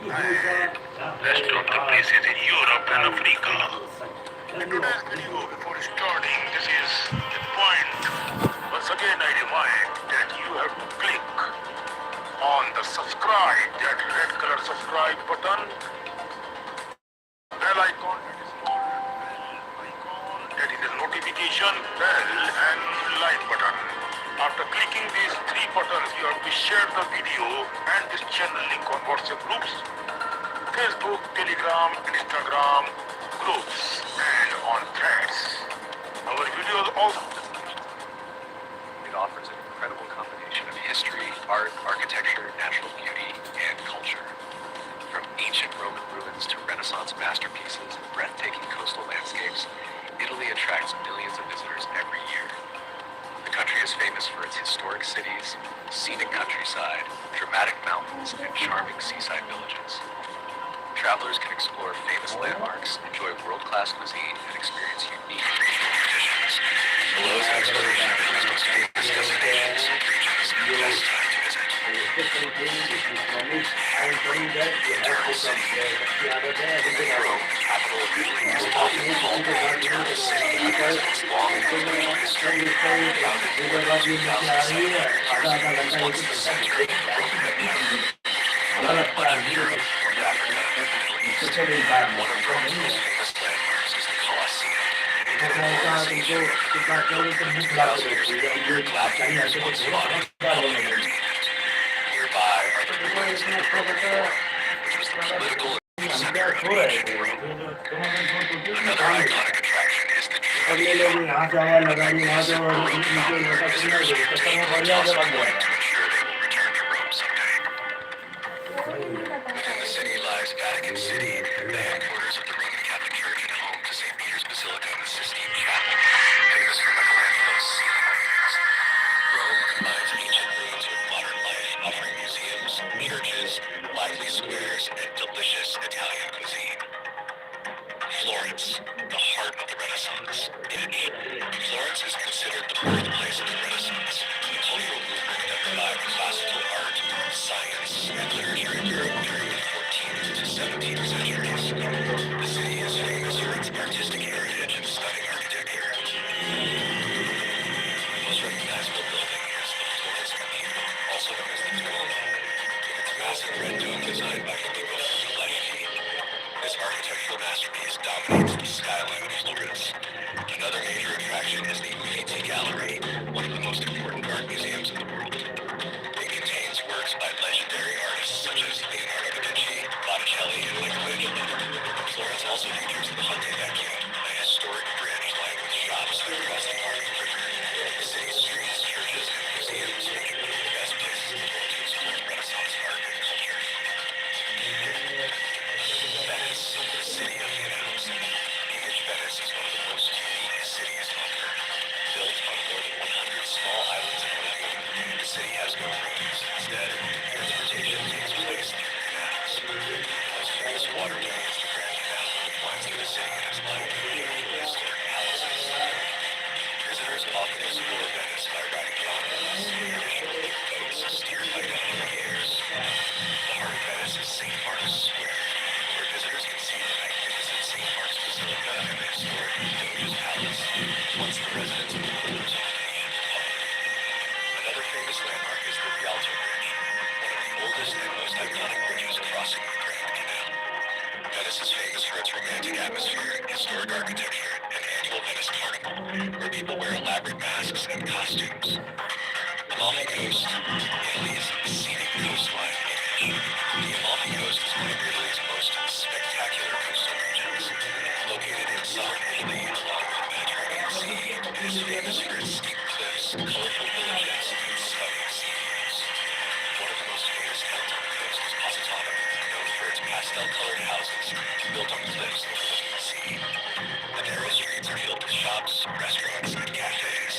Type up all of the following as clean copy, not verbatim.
and rest of the places in Europe and Africa. In today's video, before starting, this is the point. Once again, I remind that you have to click on the subscribe, that red color subscribe button, bell icon, that is called bell icon, that is a notification bell, and like button. After clicking these three buttons, you have to share the video and this channel link on WhatsApp groups, Facebook, Telegram, Instagram groups, and on threads. Our videos also. It offers an incredible combination of history, art, architecture, natural beauty, and culture. From ancient Roman ruins to Renaissance masterpieces and breathtaking coastal landscapes, Italy attracts millions of visitors every year. The country is famous for its historic cities, scenic countryside, dramatic mountains, and charming seaside villages. Travelers can explore famous landmarks, enjoy world-class cuisine, and experience unique regional traditions. Below is an exploration of Italy's most famous destinations, regions, and the best time to visit. The Eternal City. Rome, the capital of Italy, is often called the Eternal City because of its long and influential history. Founded more than 2,700 years ago, it was once the center of the Roman Empire. Much of Europe, North Africa, and the Middle East. One of Rome's most famous landmarks is the Colosseum. It encloses ancient Roman buildings 2,000 years ago, where gladiators once fought for public entertainment. Nearby are the ruins of the Roman Forum, which was the political center of ancient Rome. Another iconic attraction is the Trinity Fountain, a magnificent Baroque fountain where visitors take or toss a coin to ensure they will return to Rome someday. Within the city lies Vatican City, the headquarters of the Roman Catholic Church and home to St. Peter's Basilica and the Sistine Chapel, famous for Michelangelo's ceiling paintings. Rome combines ancient ruins with modern life, offering museums, churches, lively squares, and delicious Italian cuisine. Florence, the heart of the Renaissance. Italy. Florence is considered the birthplace of the Renaissance, a cultural movement that revived classical art, science, and literature in Europe during the 14th to 17th centuries. The city is famous for its artistic heritage and stunning architecture. The most recognizable building is the Florence Cathedral, also known as the Duomo, with its massive red dome designed by Filippo Brunelleschi. This architectural masterpiece dominates the skyline of Florence. Another major attraction is the Uffizi Gallery, one of the most important art museums in the world. It contains works by legendary artists such as Leonardo da Vinci, Botticelli, and Michelangelo. Florence also features the Ponte Vecchio, a historic bridge lined with shops across the Marne River. The city's streets, churches, and museums make it one of the best places in the world to explore Renaissance art and culture. Venice, the city of canals. English Venice is one of the most unique cities on Earth. Built on more than 100 small islands in the lagoon, the city has no roads. Instead, transportation takes place through canals. The most famous waterway is the Grand Canal, which winds through the city and is lined with historic palaces. Visitors often explore Venice by riding gondolas, traditional boats steered by gondoliers. The heart of Venice is St. Mark's Square, where visitors can see the magnificent St. Mark's Basilica and the historic Doge's Palace, once the residence of the rulers of the ancient republic. Another famous landmark is the Rialto Bridge, one of the oldest and most iconic bridges crossing the Grand Canal. Venice is famous for its romantic atmosphere, historic architecture, and annual Venice Carnival, where people wear elaborate masks and costumes. Amalfi Coast, Italy's scenic coastline image. The Amalfi Coast is one of Italy's most spectacular coastal regions. Located in southern Italy along the Mediterranean Sea, it is famous for its steep cliffs, colorful villages, and stunning sea views. One of the most famous towns on the coast is Positano, known for its pastel-colored houses built on cliffs overlooking the sea. The narrow streets are filled with shops, restaurants, and cafes.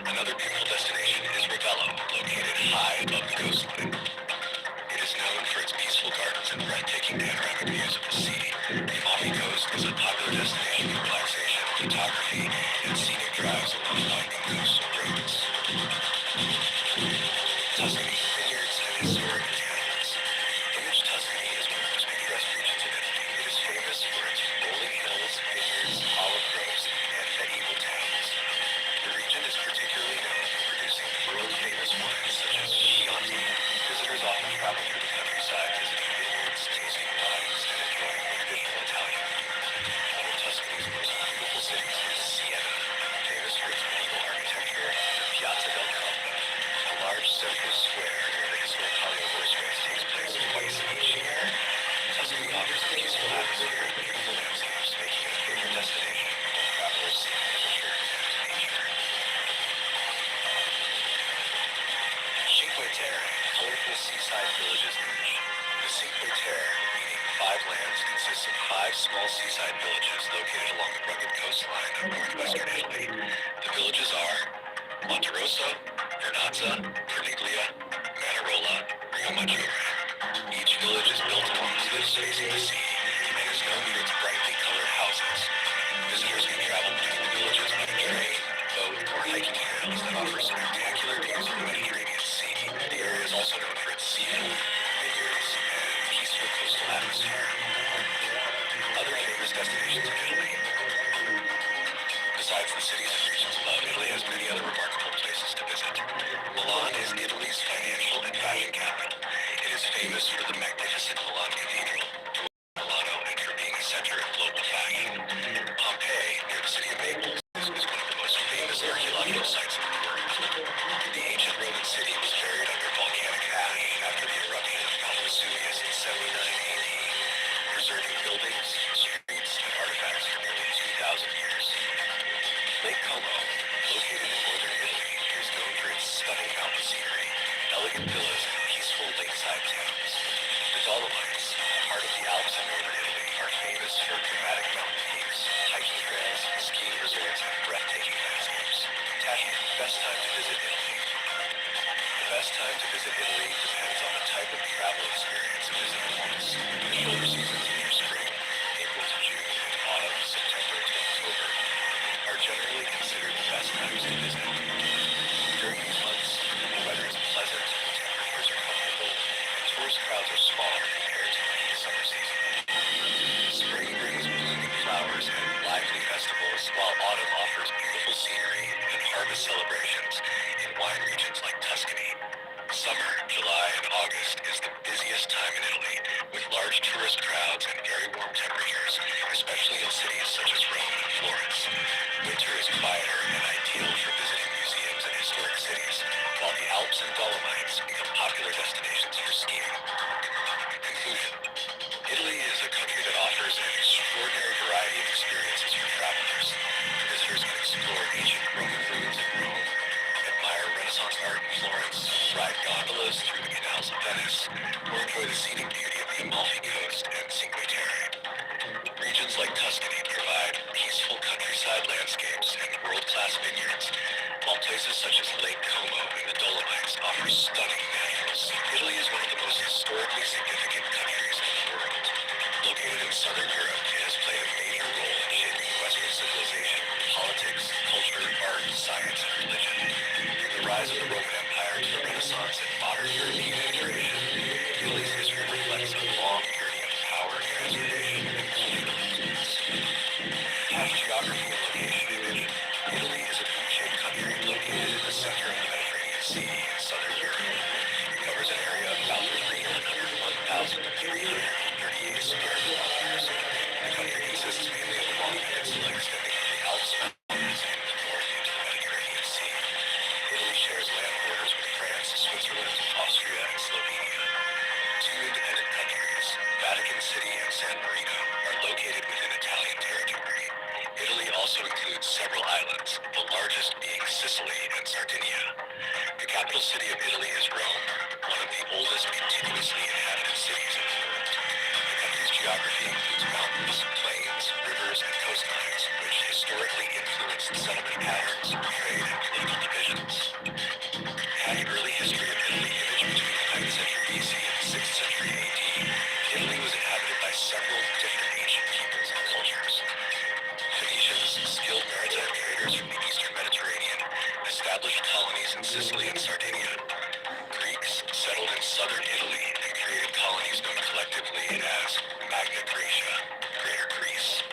Another beautiful destination is Ravello, located high above the coastline. It is known for its peaceful gardens and breathtaking panoramic views of the sea. The Amalfi Coast is a popular destination for relaxation, photography, and scenic drives along winding coastal roads. Tuscany, vineyards, and historic towns. Village Tuscany is one of the most Terre, meaning five lands, consists of five small seaside villages located along the rugged coastline of northwestern Italy. The villages are Monterosso, Vernazza, Corniglia, Manarola, Riomaggiore. Each village is built along cliffs facing the sea and is known for its brightly colored houses. Visitors can travel between the villages by train, boat, or hiking trails that offer spectacular views of the Mediterranean Sea. The area is also known for its seafood, vineyards, and peaceful coastal atmosphere. Other famous destinations in Italy. Besides the cities and regions above, Italy has many other remarkable places to visit. Milan is Italy's financial and fashion capital. It is famous for the magnificent Milan Cathedral, Milano, and for being a center of global fashion. Pompeii, near the city of Naples, is one of the most famous archaeological sites in the world. The ancient Roman city was buried under volcanic ash after the eruption of Mount Vesuvius in 79 AD, preserving buildings, streets, and artifacts for nearly 2,000 years. Lake Como, located in northern Italy, is known for its stunning mountain scenery, elegant villas, and peaceful lakeside towns. The Dolomites, part of the Alps in northern Italy, are famous for dramatic mountain peaks, hiking trails, skiing resorts, and breathtaking landscapes. Best time to visit Italy. The best time to visit Italy depends on the type of travel experience a visitor wants. The shoulder seasons near spring, April to June, and autumn, September to October, are generally considered the best times to visit. During these months, the weather is pleasant, temperatures are comfortable, and tourist crowds are smaller compared to the summer season. Spring brings blooming flowers and lively festivals, while autumn offers beautiful scenery and harvest celebrations in wine regions like Tuscany. Summer, July, and August is the busiest time in Italy, with large tourist crowds and very warm temperatures, especially in cities such as Rome and Florence. Winter is quieter and ideal for visiting museums and historic cities, while the Alps and Dolomites become popular destinations for skiing. Conclusion. Italy is a country that offers an extraordinary variety of experiences for travelers. Visitors can explore ancient Roman ruins in Rome, admire Renaissance art in Florence, ride gondolas through the canals of Venice, or enjoy the scenic beauty of the Amalfi Coast and Cinque Terre. Regions like Tuscany provide peaceful countryside landscapes and world-class vineyards, while places such as Lake Como in the Dolomites offer stunning naturals. Italy is one of the most historically significant countries in the world. Located in southern Europe, it has played a major role in shaping Western civilization, politics, culture, art, science, and religion. From the rise of the Roman Empire to the Renaissance and modern European integration, Italy's history reflects a long journey of power, transformation, and cultural influence. Past geography and location image. Italy is a boot-shaped country located in the center of the Mediterranean Sea in southern Europe. It covers an area of about 301,338 square kilometers. The country consists mainly of a long peninsula extending from the Alps mountains in the north into the Mediterranean Sea. Italy shares land borders with France, Switzerland, Austria, and Slovenia. Two independent countries, Vatican City and San Marino, are located within Italian territory. Italy also includes several islands, the largest being Sicily and Sardinia. The capital city of Italy is Rome, one of the oldest continuously inhabited cities in the world. The country's geography includes mountains, plains, rivers, and coastlines, which historically influenced settlement patterns, trade, and political divisions. Had an early history of Italy image between the 9th century BC and the 6th century AD. Italy was inhabited by several different ancient peoples and cultures. Phoenicians, skilled maritime traders from the eastern Mediterranean, established colonies in Sicily and Sardinia. Greeks settled in southern Italy and created colonies known collectively as Magna Graecia, Greater Greece.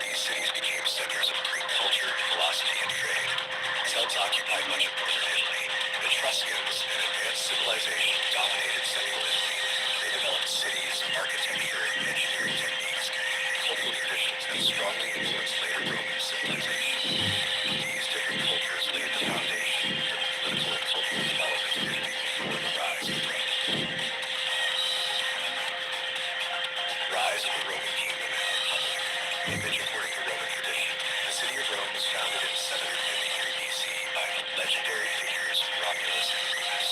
These cities became centers of Greek culture, philosophy, and trade. Celts occupied much of northern Italy. Etruscans, an advanced civilization, dominated central Italy. They developed cities, architecture, engineering techniques, and cultural traditions that strongly influenced later Roman civilization. These different cultures laid the foundation for the political and cultural development of Italy before the rise of Rome. Rise of the Roman kingdom and republic. Image according to Roman tradition. The city of Rome was founded in 753 BC by legendary figures Romulus and Remus.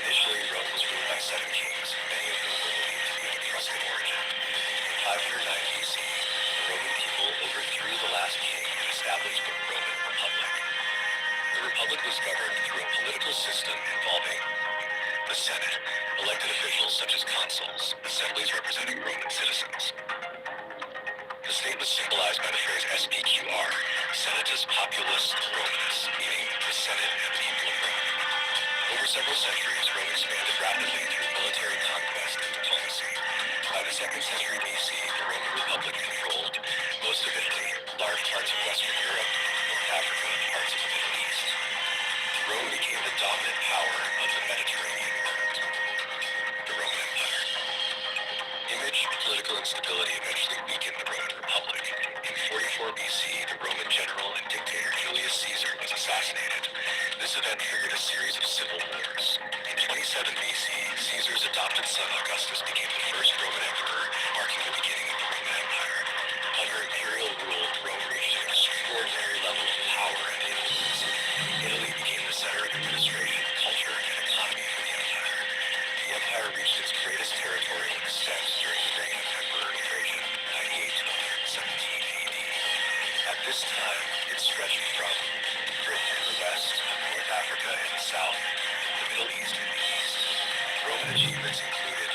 Initially, Rome was ruled by 7 kings, many of whom were believed to Etruscan origin. In 509 BC, the Roman people overthrew the last king and established the Roman Republic. The Republic was governed through a political system involving the Senate, elected officials such as consuls, assemblies representing Roman citizens. The state was symbolized by the phrase SPQR, Senatus Populus Romanus, meaning the Senate and the people of Rome. Over several centuries, Rome expanded rapidly through military conquest and diplomacy. By the 2nd century BC, the Roman Republic controlled most of Italy, large parts of Western Europe, North Africa, and parts of the Middle East. Rome became the dominant power of the Mediterranean world. The Roman Empire. Image, political instability eventually weakened the Roman Republic. In 44 BC, the Roman general and dictator Julius Caesar was assassinated. This event triggered a series of civil wars. In 27 BC, Caesar's adopted son Augustus became the first Roman emperor, marking the beginning of the Roman Empire. Under imperial rule, Rome reached an extraordinary level of power and influence. Italy became the center of administration, culture, and economy for the empire. The empire reached its greatest territorial extent during the reign of Emperor Trajan, 98 to 117 AD. At this time, it stretched from Britain in the west, North Africa in the south, the Middle East in the east. Roman achievements included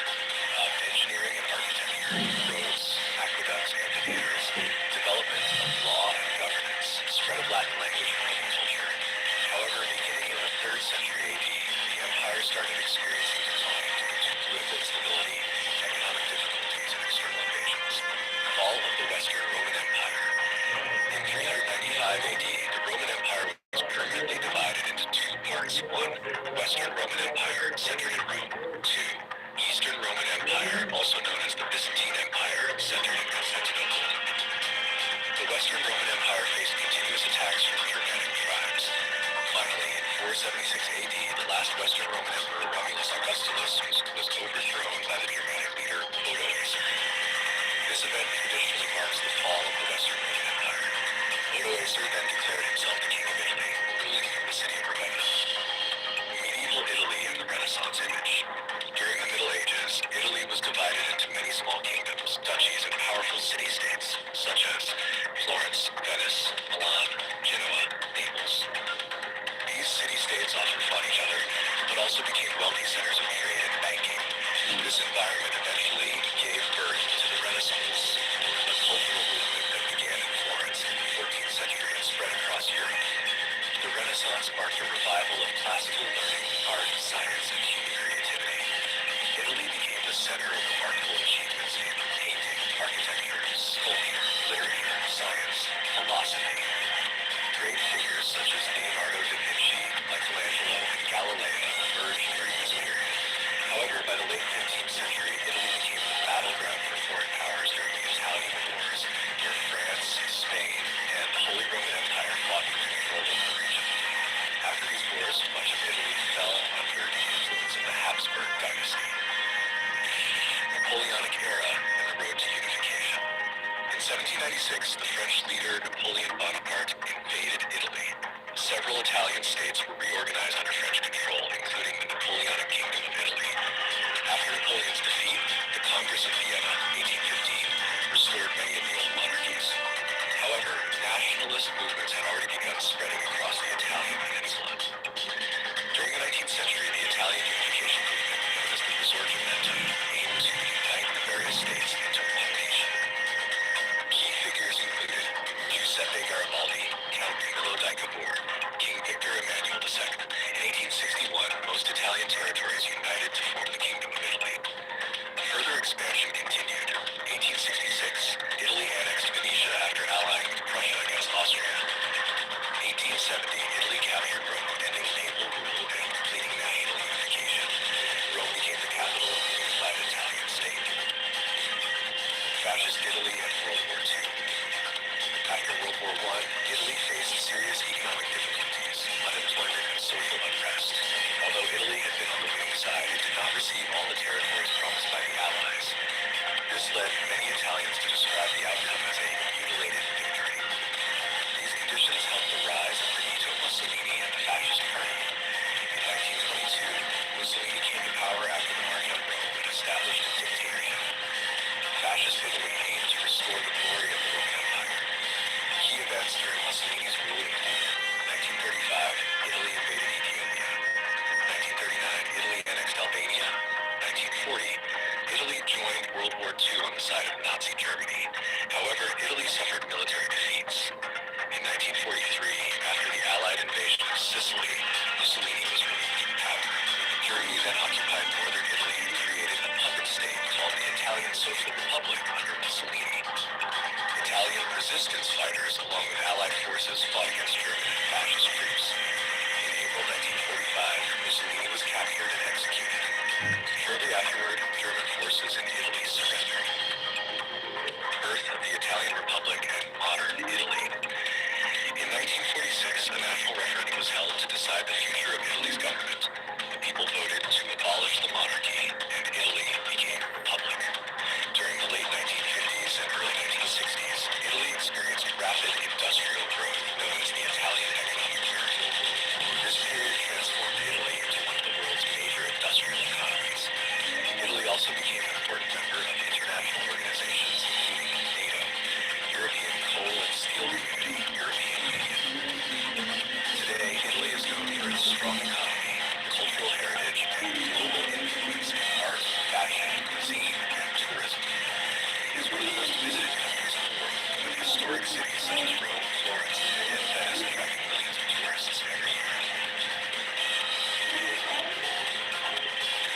engineering and architecture, roads, aqueducts, amphitheaters, development of law and governance, spread of Latin language and Roman culture. However, beginning in the 3rd century AD, the empire started experiencing decline due to political instability, economic difficulties, and external invasions. Fall of the Western Roman Empire. In 395 AD, the Roman Empire was permanently divided into two parts. One, the Western Roman Empire, centered in Rome. Two, Eastern Roman Empire, also known as the Byzantine Empire, centered in Constantinople. The Western Roman Empire faced continuous attacks from Germanic tribes. Finally, in 476 AD, the last Western Roman Emperor, Romulus Augustulus, was overthrown by the Germanic leader Odoacer. This event traditionally marks the fall of the Western Roman Empire. Odoacer then declared himself the king of Italy, ruling from the city of Ravenna. Medieval Italy and the Renaissance image. During the Middle Ages, Italy was divided into many small kingdoms, duchies, and powerful city-states, such as Florence, Venice, Milan, Genoa, Naples. These city-states often fought each other, but also became wealthy centers of trade and banking. This environment eventually gave birth to the Renaissance, a cultural movement that began in Florence in the 14th century and spread across Europe. The Renaissance marked a revival of classical learning, art, science, and human creativity. Italy became the center of remarkable achievements in painting, architecture, sculpture, literature, science, philosophy. Great figures such as Leonardo da Vinci, Michelangelo, and Galileo emerged during this period. However, by the late 15th century, Italy became the battleground for foreign powers during the Italian Wars, where France, Spain, and the Holy Roman Empire fought for control of the region. After these wars, much of Italy fell under the influence of the Habsburg dynasty. Napoleonic era and the road to unification. In 1796, the French leader Napoleon Bonaparte invaded Italy. Several Italian states were reorganized under French control, including the Napoleonic Kingdom of Italy. After Napoleon's defeat, the Congress of Vienna, 1815, restored many of the old monarchies. However, nationalist movements had already begun spreading across the Italian peninsula. During the 19th century, the Italian unification movement, known as the Risorgimento, aimed to unite the various states into one nation. Key figures included Giuseppe Garibaldi, Count Camillo di Cavour, King Victor Emmanuel II. In 1861, most Italian territories united to form the Kingdom of Italy. Further expansion continued. 1866, Italy annexed Venetia after allying with Prussia against Austria. 1870, Italy captured Rome, ending papal rule and completing national unification. Rome became the capital of the unified Italian state. Fascist Italy and World War II. After World War I, Italy faced serious economic difficulties, unemployment, and social unrest. Although Italy had been on the winning side, it did not receive all the territories promised by the Allies. This led many Italians to describe the outcome as a mutilated victory. These conditions helped the rise of Benito Mussolini and the Fascist Party. In 1922, Mussolini came to power after the March on Rome and established a dictatorship. Mussolini's rule in Libya. 1935, Italy invaded Ethiopia. 1939, Italy annexed Albania. 1940, Italy joined World War II on the side of Nazi Germany. However, Italy suffered military defeats. In 1943, after the Allied invasion of Sicily, Mussolini was removed from power. Germany then occupied northern Italy and created a puppet state called the Italian Social Republic under Mussolini. Italian resistance fighters, along with Allied forces, fought against German fascist troops. In April 1945, Mussolini was captured and executed. Shortly afterward, German forces in Italy surrendered. Birth of the Italian Republic and modern Italy. In 1946, a national referendum was held to decide the future of Italy's government. The people voted to abolish the monarchy, and Italy became a republic. During the late 1950s and early 1960s, Italy experienced rapid industrial growth known as the Italian economic miracle. This period transformed Italy into one of the world's major industrial economies. Italy also became an important member of international organizations, including NATO, European Coal and Steel Community, European Union. Today, Italy is known for its strong economy, cultural heritage, and global influence in art, fashion, cuisine, and tourism. It is one of the most visited countries in the world, with historic cities such as Rome, Florence, and Venice attracting millions of tourists every year.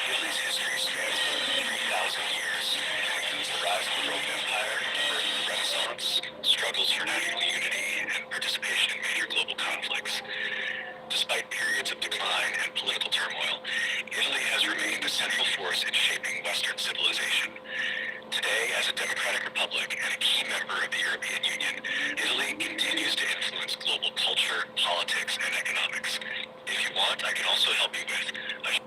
Italy's history spans more than 3,000 years and includes the rise of the Roman Empire, the birth of the Renaissance, struggles for national unity, and participation in major global conflicts. Despite periods of decline and political turmoil, Italy has remained a central force in shaping Western civilization. Today, as a democratic republic and a key member of the European Union, Italy continues to influence global culture, politics, and economics. If you want, I can also help you with a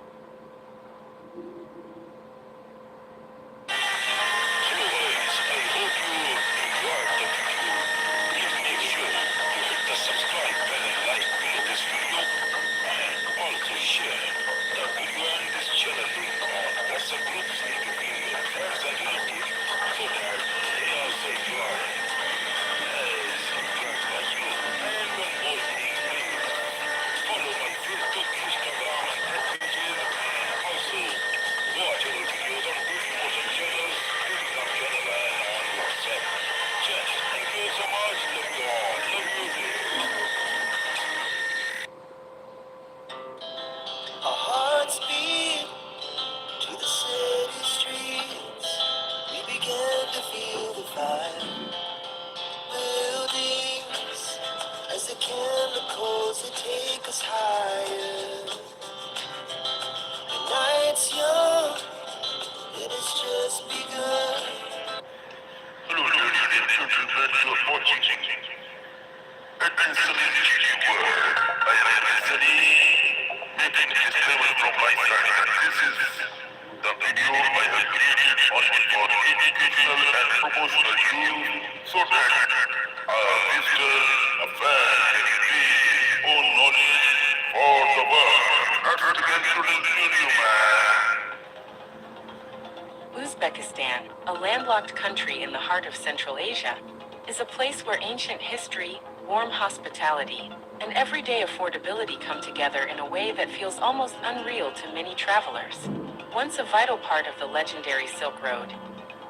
Our hearts beat to the city streets. We began to feel the fire. Buildings as the chemicals they take us higher. The night's young, it has just begun. Hello, ladies and gentlemen, you are watching Excellent World. I am Anthony, making this film from my side, and this is the video I have created only for educational and promotional use, so that a visitor, a fan can gain his own knowledge for the world. That's the Excellent Studio, man. Uzbekistan, a landlocked country in the heart of Central Asia, is a place where ancient history, warm hospitality, and everyday affordability come together in a way that feels almost unreal to many travelers. Once a vital part of the legendary Silk Road,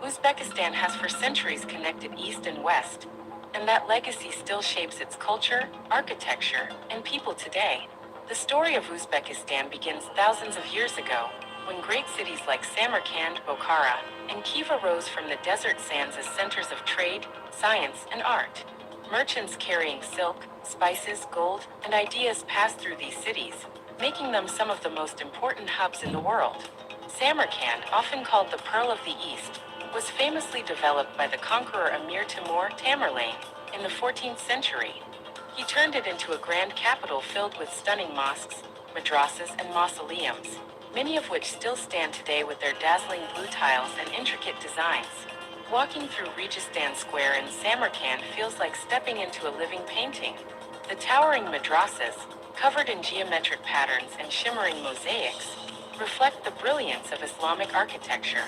Uzbekistan has for centuries connected East and West, and that legacy still shapes its culture, architecture, and people today. The story of Uzbekistan begins thousands of years ago, when great cities like Samarkand, Bokhara, and Khiva rose from the desert sands as centers of trade, science, and art. Merchants carrying silk, spices, gold, and ideas passed through these cities, making them some of the most important hubs in the world. Samarkand, often called the Pearl of the East, was famously developed by the conqueror Emir Timur Tamerlane in the 14th century. He turned it into a grand capital filled with stunning mosques, madrasas, and mausoleums, many of which still stand today with their dazzling blue tiles and intricate designs. Walking through Registan Square in Samarkand feels like stepping into a living painting. The towering madrasas, covered in geometric patterns and shimmering mosaics, reflect the brilliance of Islamic architecture.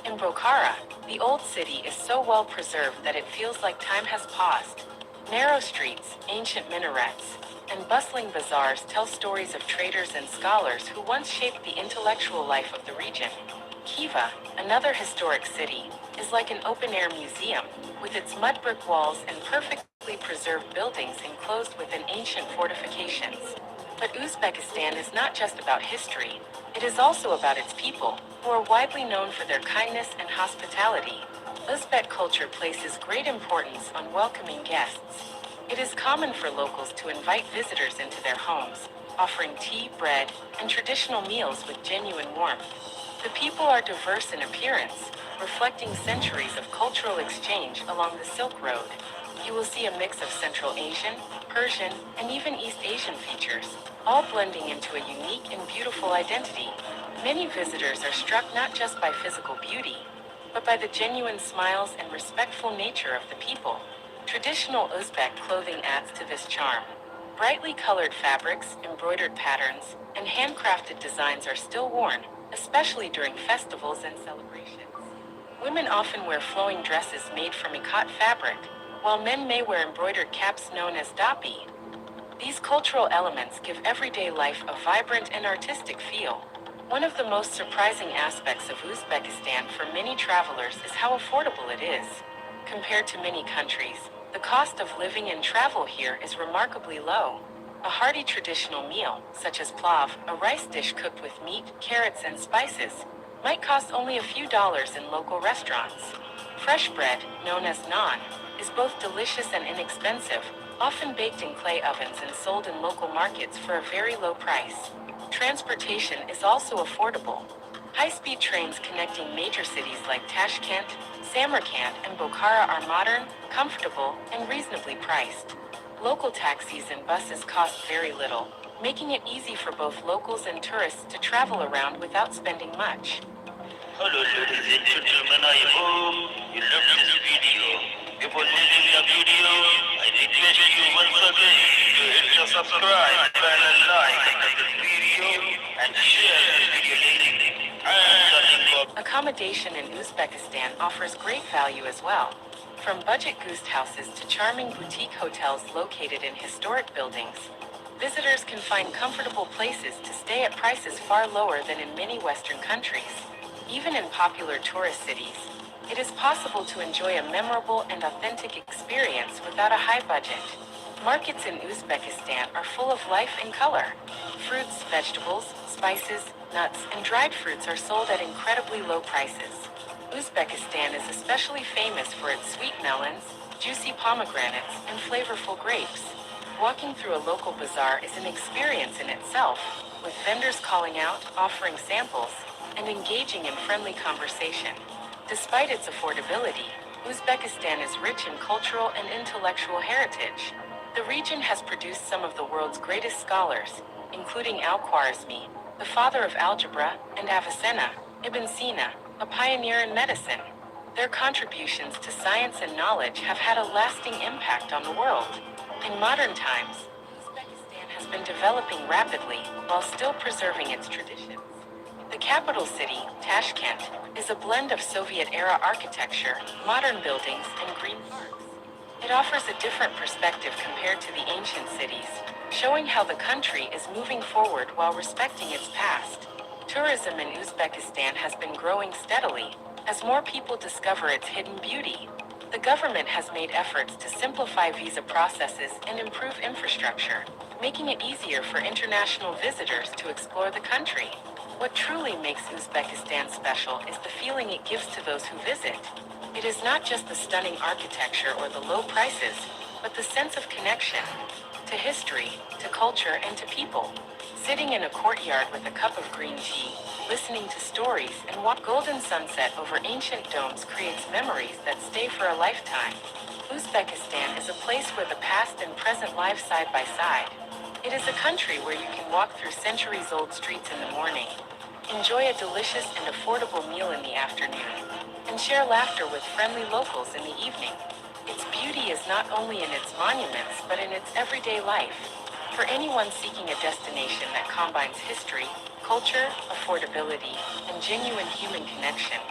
In Bokhara, the old city is so well preserved that it feels like time has paused. Narrow streets, ancient minarets, and bustling bazaars tell stories of traders and scholars who once shaped the intellectual life of the region. Khiva, another historic city, is like an open-air museum, with its mud brick walls and perfectly preserved buildings enclosed within ancient fortifications. But Uzbekistan is not just about history, it is also about its people, who are widely known for their kindness and hospitality. Uzbek culture places great importance on welcoming guests. It is common for locals to invite visitors into their homes, offering tea, bread, and traditional meals with genuine warmth. The people are diverse in appearance, reflecting centuries of cultural exchange along the Silk Road. You will see a mix of Central Asian, Persian, and even East Asian features, all blending into a unique and beautiful identity. Many visitors are struck not just by physical beauty, but by the genuine smiles and respectful nature of the people. Traditional Uzbek clothing adds to this charm. Brightly colored fabrics, embroidered patterns, and handcrafted designs are still worn, especially during festivals and celebrations. Women often wear flowing dresses made from ikat fabric, while men may wear embroidered caps known as dapi. These cultural elements give everyday life a vibrant and artistic feel. One of the most surprising aspects of Uzbekistan for many travelers is how affordable it is. Compared to many countries, the cost of living and travel here is remarkably low. A hearty traditional meal, such as plav, a rice dish cooked with meat, carrots, and spices, might cost only a few dollars in local restaurants. Fresh bread, known as naan, is both delicious and inexpensive, often baked in clay ovens and sold in local markets for a very low price. Transportation is also affordable. High-speed trains connecting major cities like Tashkent, Samarkand, and Bokhara are modern, comfortable, and reasonably priced. Local taxis and buses cost very little, making it easy for both locals and tourists to travel around without spending much. Hello, ladies and gentlemen. I hope you love this video. Before leaving the video, I request you once again to hit the subscribe button and like this video and share this video link and the link of Accommodation in Uzbekistan offers great value as well. From budget guest houses to charming boutique hotels located in historic buildings, visitors can find comfortable places to stay at prices far lower than in many Western countries. Even in popular tourist cities, it is possible to enjoy a memorable and authentic experience without a high budget. Markets in Uzbekistan are full of life and color. Fruits, vegetables, spices, nuts, and dried fruits are sold at incredibly low prices. Uzbekistan is especially famous for its sweet melons, juicy pomegranates, and flavorful grapes. Walking through a local bazaar is an experience in itself, with vendors calling out, offering samples, and engaging in friendly conversation. Despite its affordability, Uzbekistan is rich in cultural and intellectual heritage. The region has produced some of the world's greatest scholars, including Al-Khwarizmi, the father of algebra, and Avicenna, Ibn Sina, a pioneer in medicine. Their contributions to science and knowledge have had a lasting impact on the world. In modern times, Uzbekistan has been developing rapidly while still preserving its traditions. The capital city, Tashkent, is a blend of Soviet-era architecture, modern buildings, and green parks. It offers a different perspective compared to the ancient cities, showing how the country is moving forward while respecting its past. Tourism in Uzbekistan has been growing steadily as more people discover its hidden beauty. The government has made efforts to simplify visa processes and improve infrastructure, making it easier for international visitors to explore the country. What truly makes Uzbekistan special is the feeling it gives to those who visit. It is not just the stunning architecture or the low prices, but the sense of connection to history, to culture, and to people. Sitting in a courtyard with a cup of green tea, listening to stories, and watch golden sunset over ancient domes creates memories that stay for a lifetime. Uzbekistan is a place where the past and present live side by side. It is a country where you can walk through centuries-old streets in the morning, enjoy a delicious and affordable meal in the afternoon, and share laughter with friendly locals in the evening. Its beauty is not only in its monuments, but in its everyday life. For anyone seeking a destination that combines history, culture, affordability, and genuine human connection,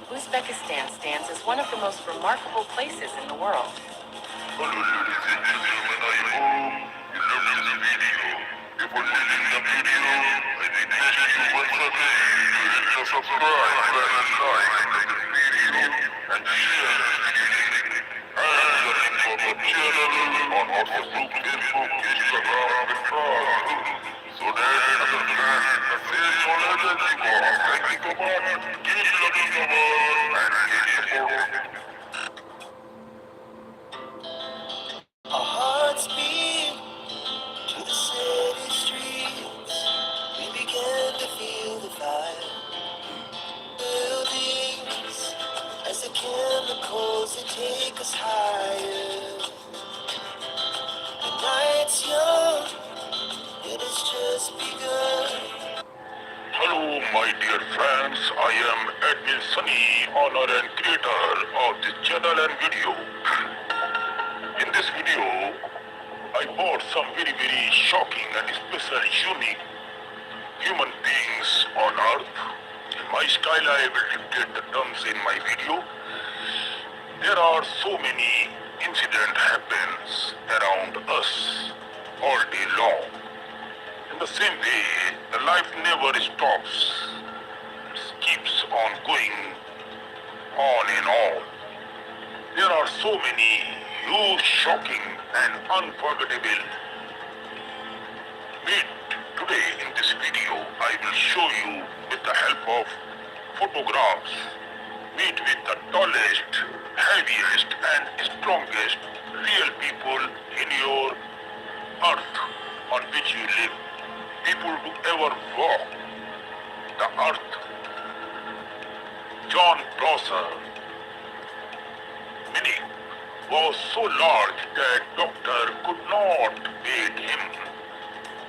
Uzbekistan stands as one of the most remarkable places in the world. Hello, ladies and gentlemen, I hope you loved this video. Before leaving the video, I request you once again to hit the subscribe button, like this video, and share this video. And the link for the channel on WhatsApp, Facebook, Instagram, and Twitter. So that other fans can say your energy for. Thank you so much. Keep loving the world and keep supporting. Our hearts beat to the city streets. We began to feel the fire. Buildings as the chemicals they take us higher. The night's young, it has just begun. Hello, my dear friends. I am Admin Sunny, owner and creator of this channel and video. In this video, I bought some very shocking and special, unique human beings on Earth. In my style, I will dictate the terms in my video. There are so many incidents happens around us all day long. In the same way, the life never stops. It keeps on going on and on. There are so many huge, shocking and unforgettable. Meet today in this video, I will show you with the help of photographs. Meet with the tallest, heaviest and strongest real people in your earth on which you live. People who ever walk the earth. John Blossom, meaning, was so large that doctor could not weight him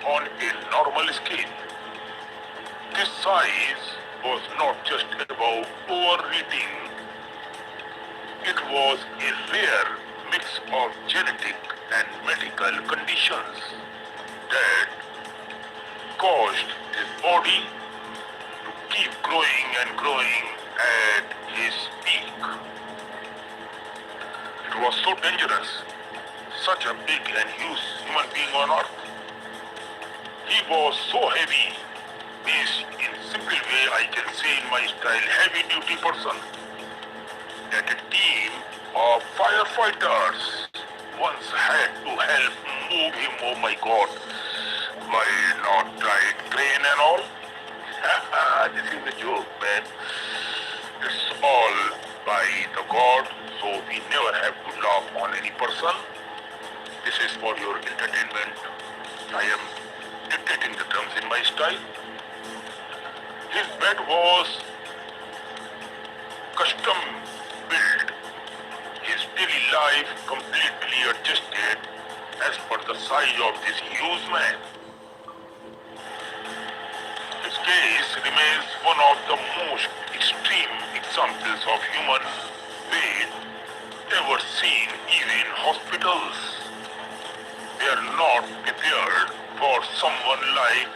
on a normal scale. This size was not just about overeating. It was a rare mix of genetic and medical conditions that caused his body to keep growing and growing at his peak. It was so dangerous, such a big and huge human being on earth. He was so heavy, means in simple way I can say in my style, heavy duty person, that a team of firefighters once had to help move him. Oh my God. Why not right crane and all? This is a joke, man. It's all by the God, so we never have to laugh on any person. This is for your entertainment. I am dictating the terms in my style. His bed was custom built. His daily life completely adjusted as per the size of this huge man. His case remains one of the most extreme examples of human weight ever seen. Even hospitals, they are not prepared for someone like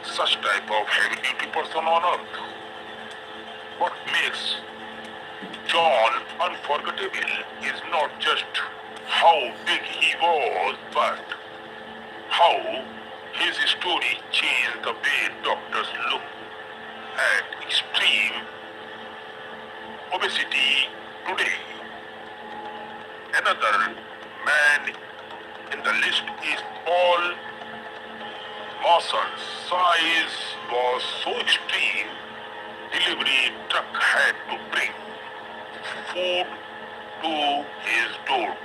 such type of heavy duty person on earth. What makes John unforgettable is not just how big he was, but how his story changed the way doctors look at extreme obesity today. Another man in the list is Paul Mawson's size was so extreme, delivery truck had to bring food to his door.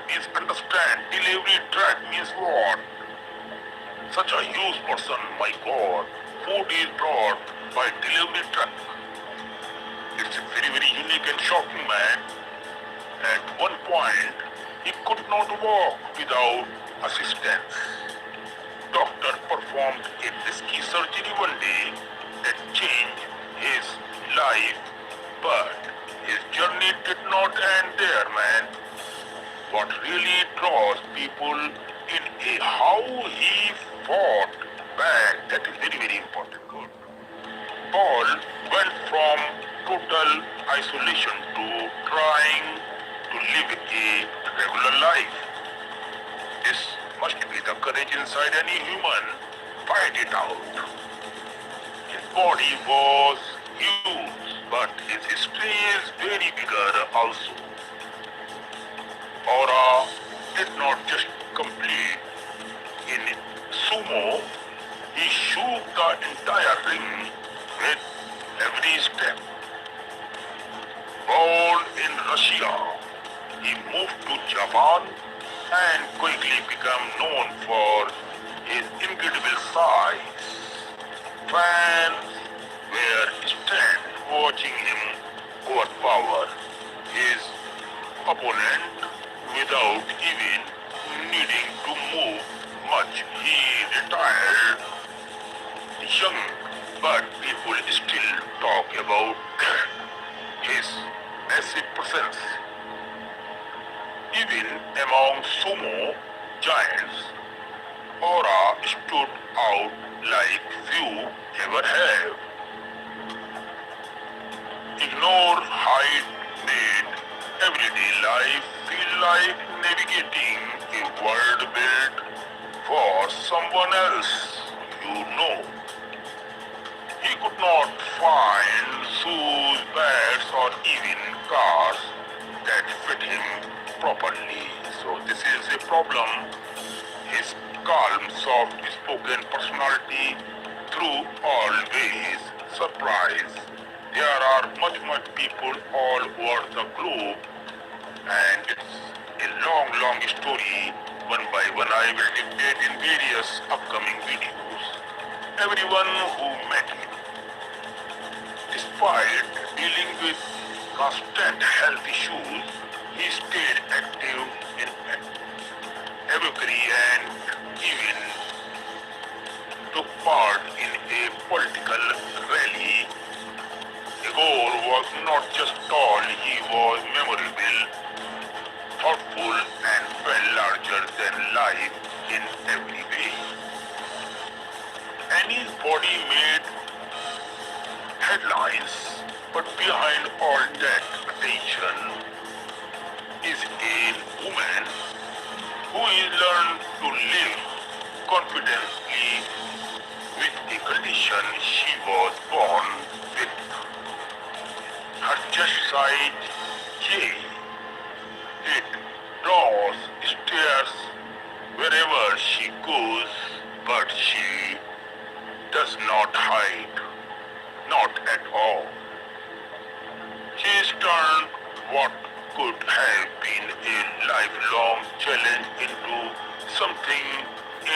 Means understand, delivery truck means what? Such a huge person, my God. Food is brought by delivery truck. It's a very unique and shocking man. At one point, he could not walk without assistance. Doctor performed a risky surgery one day that changed his life, but his journey did not end there, man. What really draws people in a how he fought back, that is very important. Good. Paul went from total isolation to trying to live a regular life. This must be the courage inside any human. Fight it out. His body was huge, but his history is very bigger also. Aura did not just complete. In sumo, he shook the entire ring with every step. Born in Russia, he moved to Japan and quickly became known for his incredible size. Fans were stunned watching him overpower his opponent without even needing to move much. He retired young, but people still talk about his massive presence. Even among sumo giants, Aura stood out like few ever have. Ignore height made everyday life feel like navigating a world built for someone else you know. He could not find shoes, bags, or even cars that fit him properly. So this is a problem. His calm, soft-spoken personality through always surprise. There are much people all over the globe, and it's a long story. One by one I will dictate in various upcoming videos. Everyone who met him, despite dealing with constant health issues, he stayed active in advocacy and even took part in a political rally. Igor was not just tall, he was memorable, thoughtful, and felt larger than life in every way. And his body made headlines, but behind all that attention is a woman who has learned to live confidently with a condition she was born with. Her chest size, J, it draws stares wherever she goes, but she does not hide, not at all. She has turned what could have been a lifelong challenge into something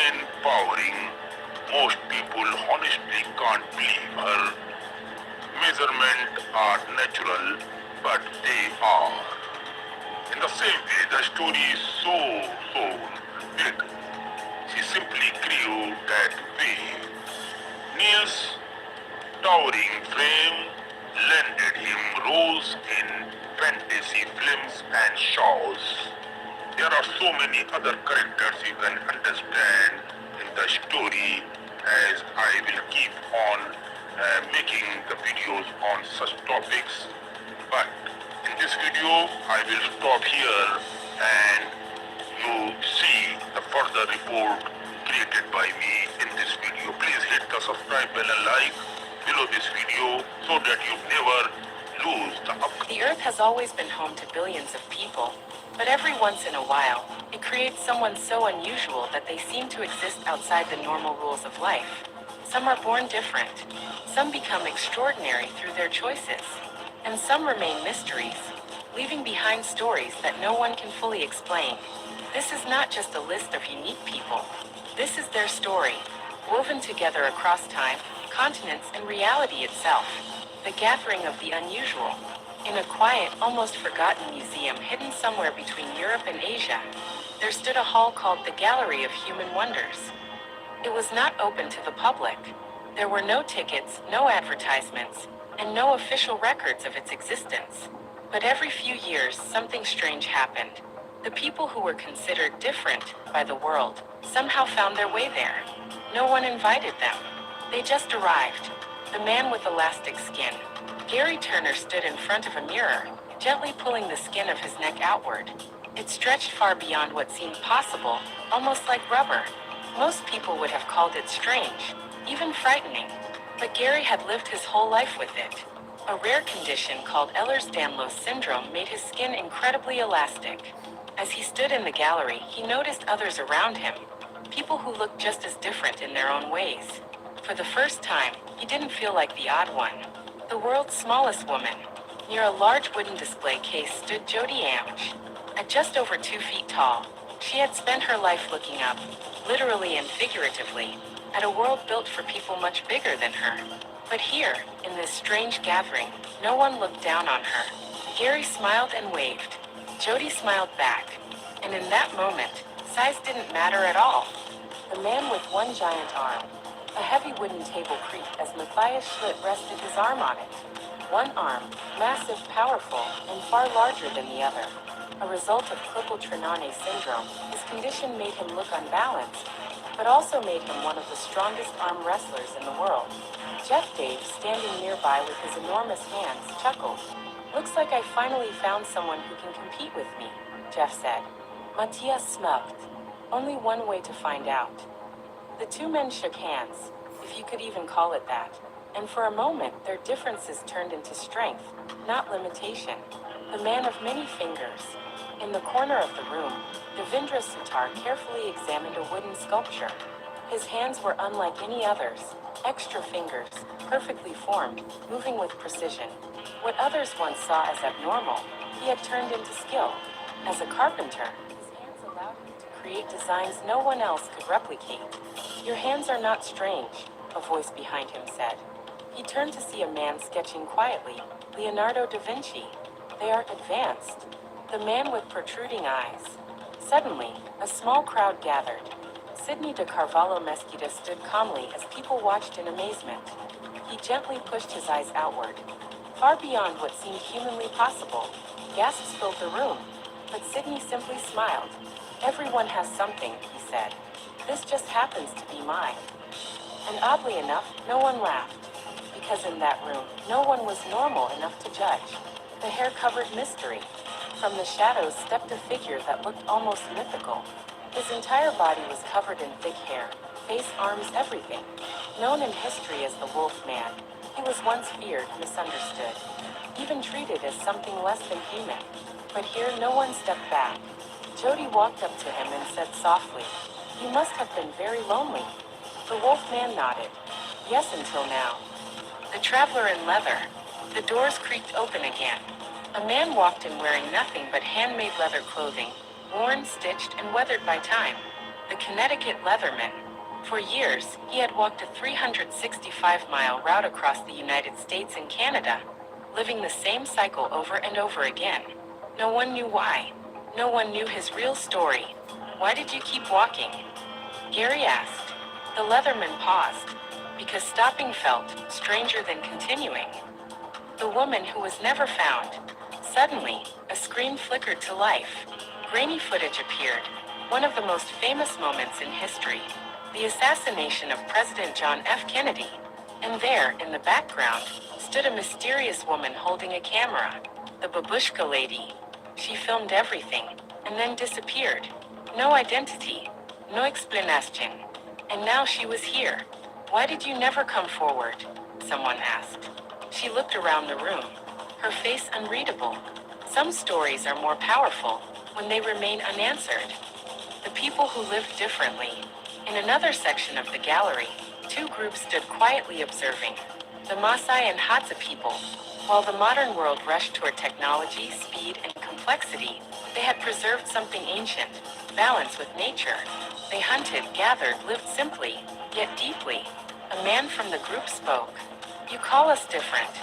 empowering. Most people honestly can't believe her measurements are natural, but they are. In the same way, the story is so big. She simply grew that way. Neil's towering frame landed him roles in fantasy films and shows. There are so many other characters you can understand in the story, as I will keep on making the videos on such topics. But in this video, I will stop here and you see the further report created by me in this video. Please hit the subscribe bell and like below this video so that you never lose the upcoming. The Earth has always been home to billions of people, but every once in a while, it creates someone so unusual that they seem to exist outside the normal rules of life. Some are born different, some become extraordinary through their choices, and some remain mysteries, leaving behind stories that no one can fully explain. This is not just a list of unique people. This is their story, woven together across time, continents, and reality itself. The gathering of the unusual. In a quiet, almost forgotten museum hidden somewhere between Europe and Asia, there stood a hall called the Gallery of Human Wonders. It was not open to the public. There were no tickets, no advertisements, and no official records of its existence. But every few years, something strange happened. The people who were considered different by the world somehow found their way there. No one invited them. They just arrived. The man with elastic skin. Gary Turner stood in front of a mirror, gently pulling the skin of his neck outward. It stretched far beyond what seemed possible, almost like rubber. Most people would have called it strange, even frightening. But Gary had lived his whole life with it. A rare condition called Ehlers-Danlos syndrome made his skin incredibly elastic. As he stood in the gallery, he noticed others around him, people who looked just as different in their own ways. For the first time, he didn't feel like the odd one. The world's smallest woman. Near a large wooden display case stood Jodi Amge. At just over 2 feet tall, she had spent her life looking up, literally and figuratively, at a world built for people much bigger than her. But here, in this strange gathering, no one looked down on her. Gary smiled and waved. Jodi smiled back. And in that moment, size didn't matter at all. The man with one giant arm. A heavy wooden table creaked as Matthias Schlitt rested his arm on it. One arm, massive, powerful, and far larger than the other. A result of Klippel-Trenaunay syndrome, his condition made him look unbalanced, but also made him one of the strongest arm wrestlers in the world. Jeff Dave, standing nearby with his enormous hands, chuckled. "Looks like I finally found someone who can compete with me," Jeff said. Matthias smirked. "Only one way to find out." The two men shook hands, if you could even call it that, and for a moment their differences turned into strength, not limitation. The man of many fingers. In the corner of the room, Devendra Sutar carefully examined a wooden sculpture. His hands were unlike any others, extra fingers, perfectly formed, moving with precision. What others once saw as abnormal, he had turned into skill. As a carpenter, his hands allowed him to create designs no one else could replicate. "Your hands are not strange," a voice behind him said. He turned to see a man sketching quietly, Leonardo da Vinci. "They are advanced." The man with protruding eyes. Suddenly, a small crowd gathered. Sidney de Carvalho Mesquita stood calmly as people watched in amazement. He gently pushed his eyes outward, far beyond what seemed humanly possible. Gasps filled the room, but Sidney simply smiled. "Everyone has something," he said. "This just happens to be mine." And oddly enough, no one laughed, because in that room, no one was normal enough to judge. The hair-covered mystery. From the shadows stepped a figure that looked almost mythical. His entire body was covered in thick hair, face, arms, everything. Known in history as the Wolf Man, he was once feared, misunderstood, even treated as something less than human. But here no one stepped back. Jodi walked up to him and said softly, "You must have been very lonely." The Wolf Man nodded. "Yes, until now." The traveler in leather. The doors creaked open again. A man walked in wearing nothing but handmade leather clothing, worn, stitched, and weathered by time. The Connecticut Leatherman. For years, he had walked a 365-mile route across the United States and Canada, living the same cycle over and over again. No one knew why. No one knew his real story. "Why did you keep walking?" Gary asked. The Leatherman paused, because stopping felt stranger than continuing. The woman who was never found. Suddenly, a screen flickered to life. Grainy footage appeared, one of the most famous moments in history, the assassination of President John F. Kennedy. And there, in the background, stood a mysterious woman holding a camera, the Babushka lady. She filmed everything, and then disappeared. No identity, no explanation. And now she was here. "Why did you never come forward?" someone asked. She looked around the room, her face unreadable. Some stories are more powerful when they remain unanswered. The people who lived differently. In another section of the gallery, two groups stood quietly observing. The Maasai and Hadza people. While the modern world rushed toward technology, speed, and complexity, they had preserved something ancient, balance with nature. They hunted, gathered, lived simply, yet deeply. A man from the group spoke. "You call us different,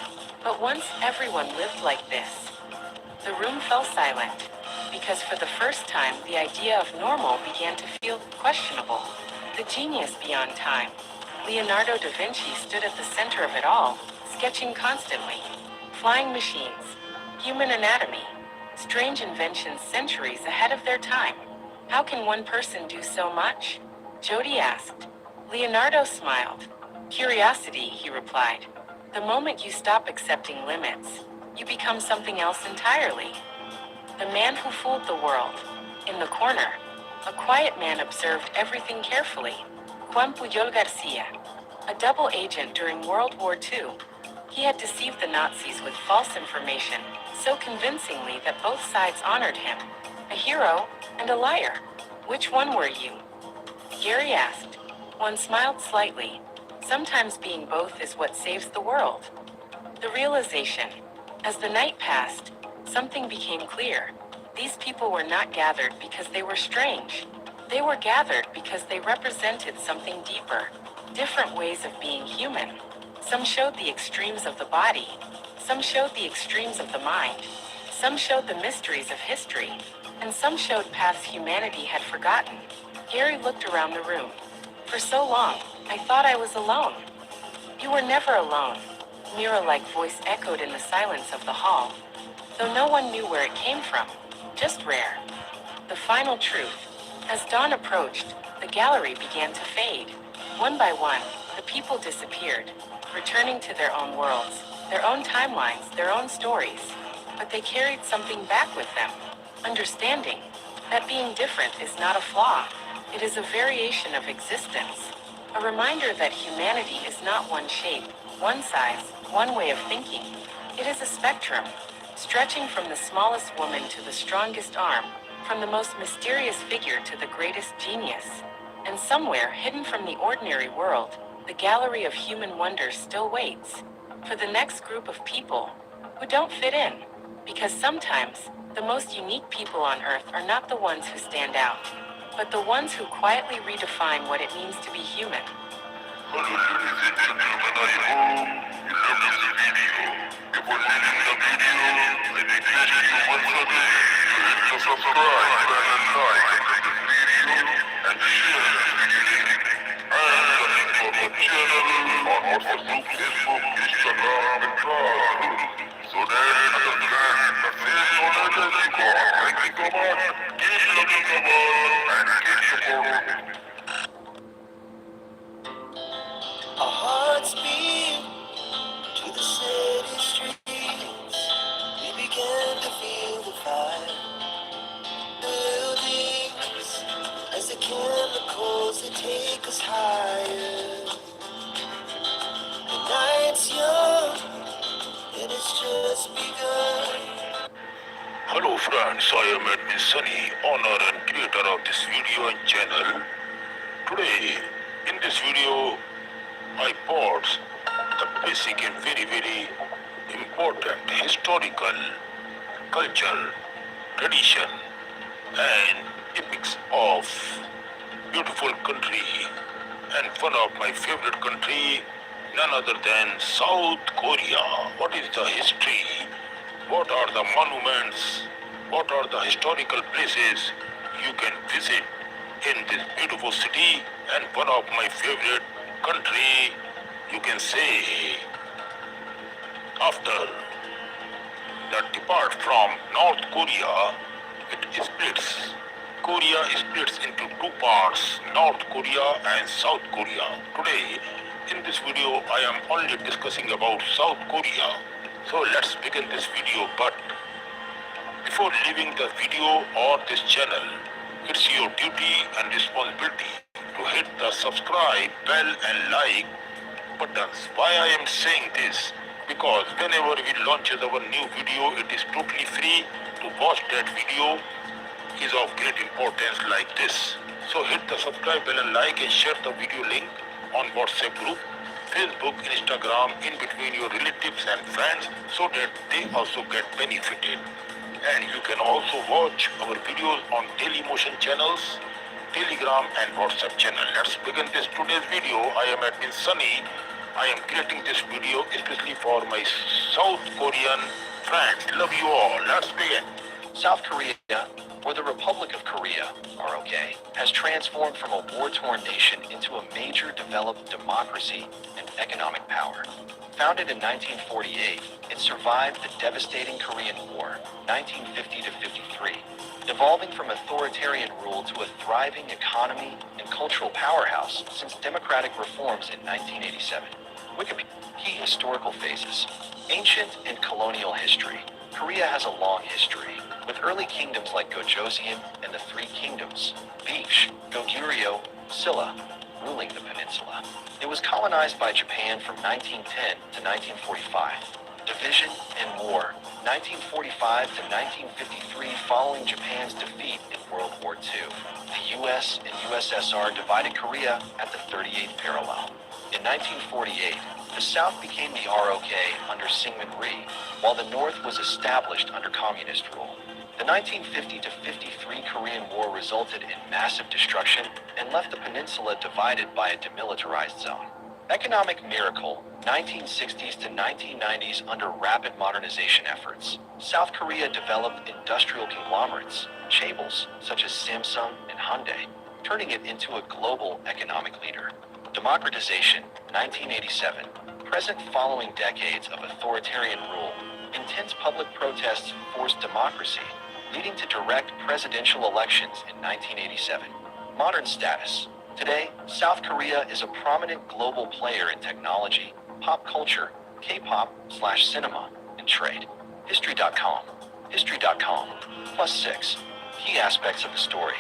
but once everyone lived like this." The room fell silent, because for the first time the idea of normal began to feel questionable. The genius beyond time. Leonardo da Vinci stood at the center of it all, sketching constantly. Flying machines, human anatomy, strange inventions centuries ahead of their time. How can one person do so much? Jodi asked. Leonardo smiled. "Curiosity," he replied. "The moment you stop accepting limits, you become something else entirely." The man who fooled the world. In the corner, a quiet man observed everything carefully. Juan Puyol Garcia, a double agent during World War II. He had deceived the Nazis with false information so convincingly that both sides honored him. A hero and a liar. Which one were you? Gary asked. One smiled slightly. Sometimes being both is what saves the world. The realization. As the night passed, something became clear. These people were not gathered because they were strange. They were gathered because they represented something deeper. Different ways of being human. Some showed the extremes of the body. Some showed the extremes of the mind. Some showed the mysteries of history. And some showed paths humanity had forgotten. Gary looked around the room. For so long, I thought I was alone. You were never alone. Mirror-like voice echoed in the silence of the hall, though no one knew where it came from. Just rare. The final truth. As dawn approached, the gallery began to fade. One by one, the people disappeared, returning to their own worlds, their own timelines, their own stories. But they carried something back with them. Understanding that being different is not a flaw. It is a variation of existence. A reminder that humanity is not one shape, one size, one way of thinking. It is a spectrum, stretching from the smallest woman to the strongest arm, from the most mysterious figure to the greatest genius. And somewhere, hidden from the ordinary world, the gallery of human wonders still waits for the next group of people who don't fit in. Because sometimes, the most unique people on earth are not the ones who stand out, but the ones who quietly redefine what it means to be human. Hello, ladies and gentlemen, I hope you love this video. Before leaving the video, I request you once again to hit the subscribe button and like this video and share this video link. And the link for the channel on WhatsApp group, Facebook, Instagram, and Twitter. So that understand the same knowledge as you got. Thank you so much. Keep loving the world and keep supporting. Our hearts beat to the city streets. We began to feel the fire. Buildings as the chemicals that take us higher. The night's young and it's just begun. Hello friends, I am Admin Sunny, owner and creator of this video and channel. Today, in this video, I brought the basic and very important historical, culture, tradition and epics of beautiful country and one of my favorite country, none other than South Korea. What is the history? What are the monuments? What are the historical places you can visit in this beautiful city and one of my favorite country, you can say. After that depart from North Korea, it splits. Korea splits into two parts, North Korea and South Korea. Today, in this video, I am only discussing about South Korea. So let's begin this video, but before leaving the video or this channel, it's your duty and responsibility to hit the subscribe bell and like buttons. Why I am saying this? Because whenever we launch our new video, it is totally free. To watch that video is of great importance like this. So hit the subscribe bell and like and share the video link on WhatsApp group, Facebook, Instagram, in between your relatives and friends so that they also get benefited. And you can also watch our videos on Daily Motion channels, Telegram and WhatsApp channel. Let's begin this today's video. I am Admin Sunny. I am creating this video especially for my South Korean friends. Love you all. Let's begin. South Korea, or the Republic of Korea, ROK, has transformed from a war-torn nation into a major developed democracy and economic power. Founded in 1948, it survived the devastating Korean War, 1950 to 53, evolving from authoritarian rule to a thriving economy and cultural powerhouse since democratic reforms in 1987. Wikipedia. Key historical phases. Ancient and colonial history. Korea has a long history. with early kingdoms like Gojoseon and the Three Kingdoms, Beach, Goguryeo, Silla, ruling the peninsula. It was colonized by Japan from 1910 to 1945. Division and War, 1945 to 1953. Following Japan's defeat in World War II, the U.S. and USSR divided Korea at the 38th parallel. In 1948, the South became the ROK under Syngman-rhee, while the North was established under communist rule. The 1950 to 53 Korean War resulted in massive destruction and left the peninsula divided by a demilitarized zone. Economic miracle, 1960s to 1990s. Under rapid modernization efforts, South Korea developed industrial conglomerates, chaebols such as Samsung and Hyundai, turning it into a global economic leader. Democratization, 1987. Present. Following decades of authoritarian rule, intense public protests forced democracy, leading to direct presidential elections in 1987. Modern status. Today, South Korea is a prominent global player in technology, pop culture, K-pop/cinema, and trade. History.com. History.com. +6. Key aspects of the story.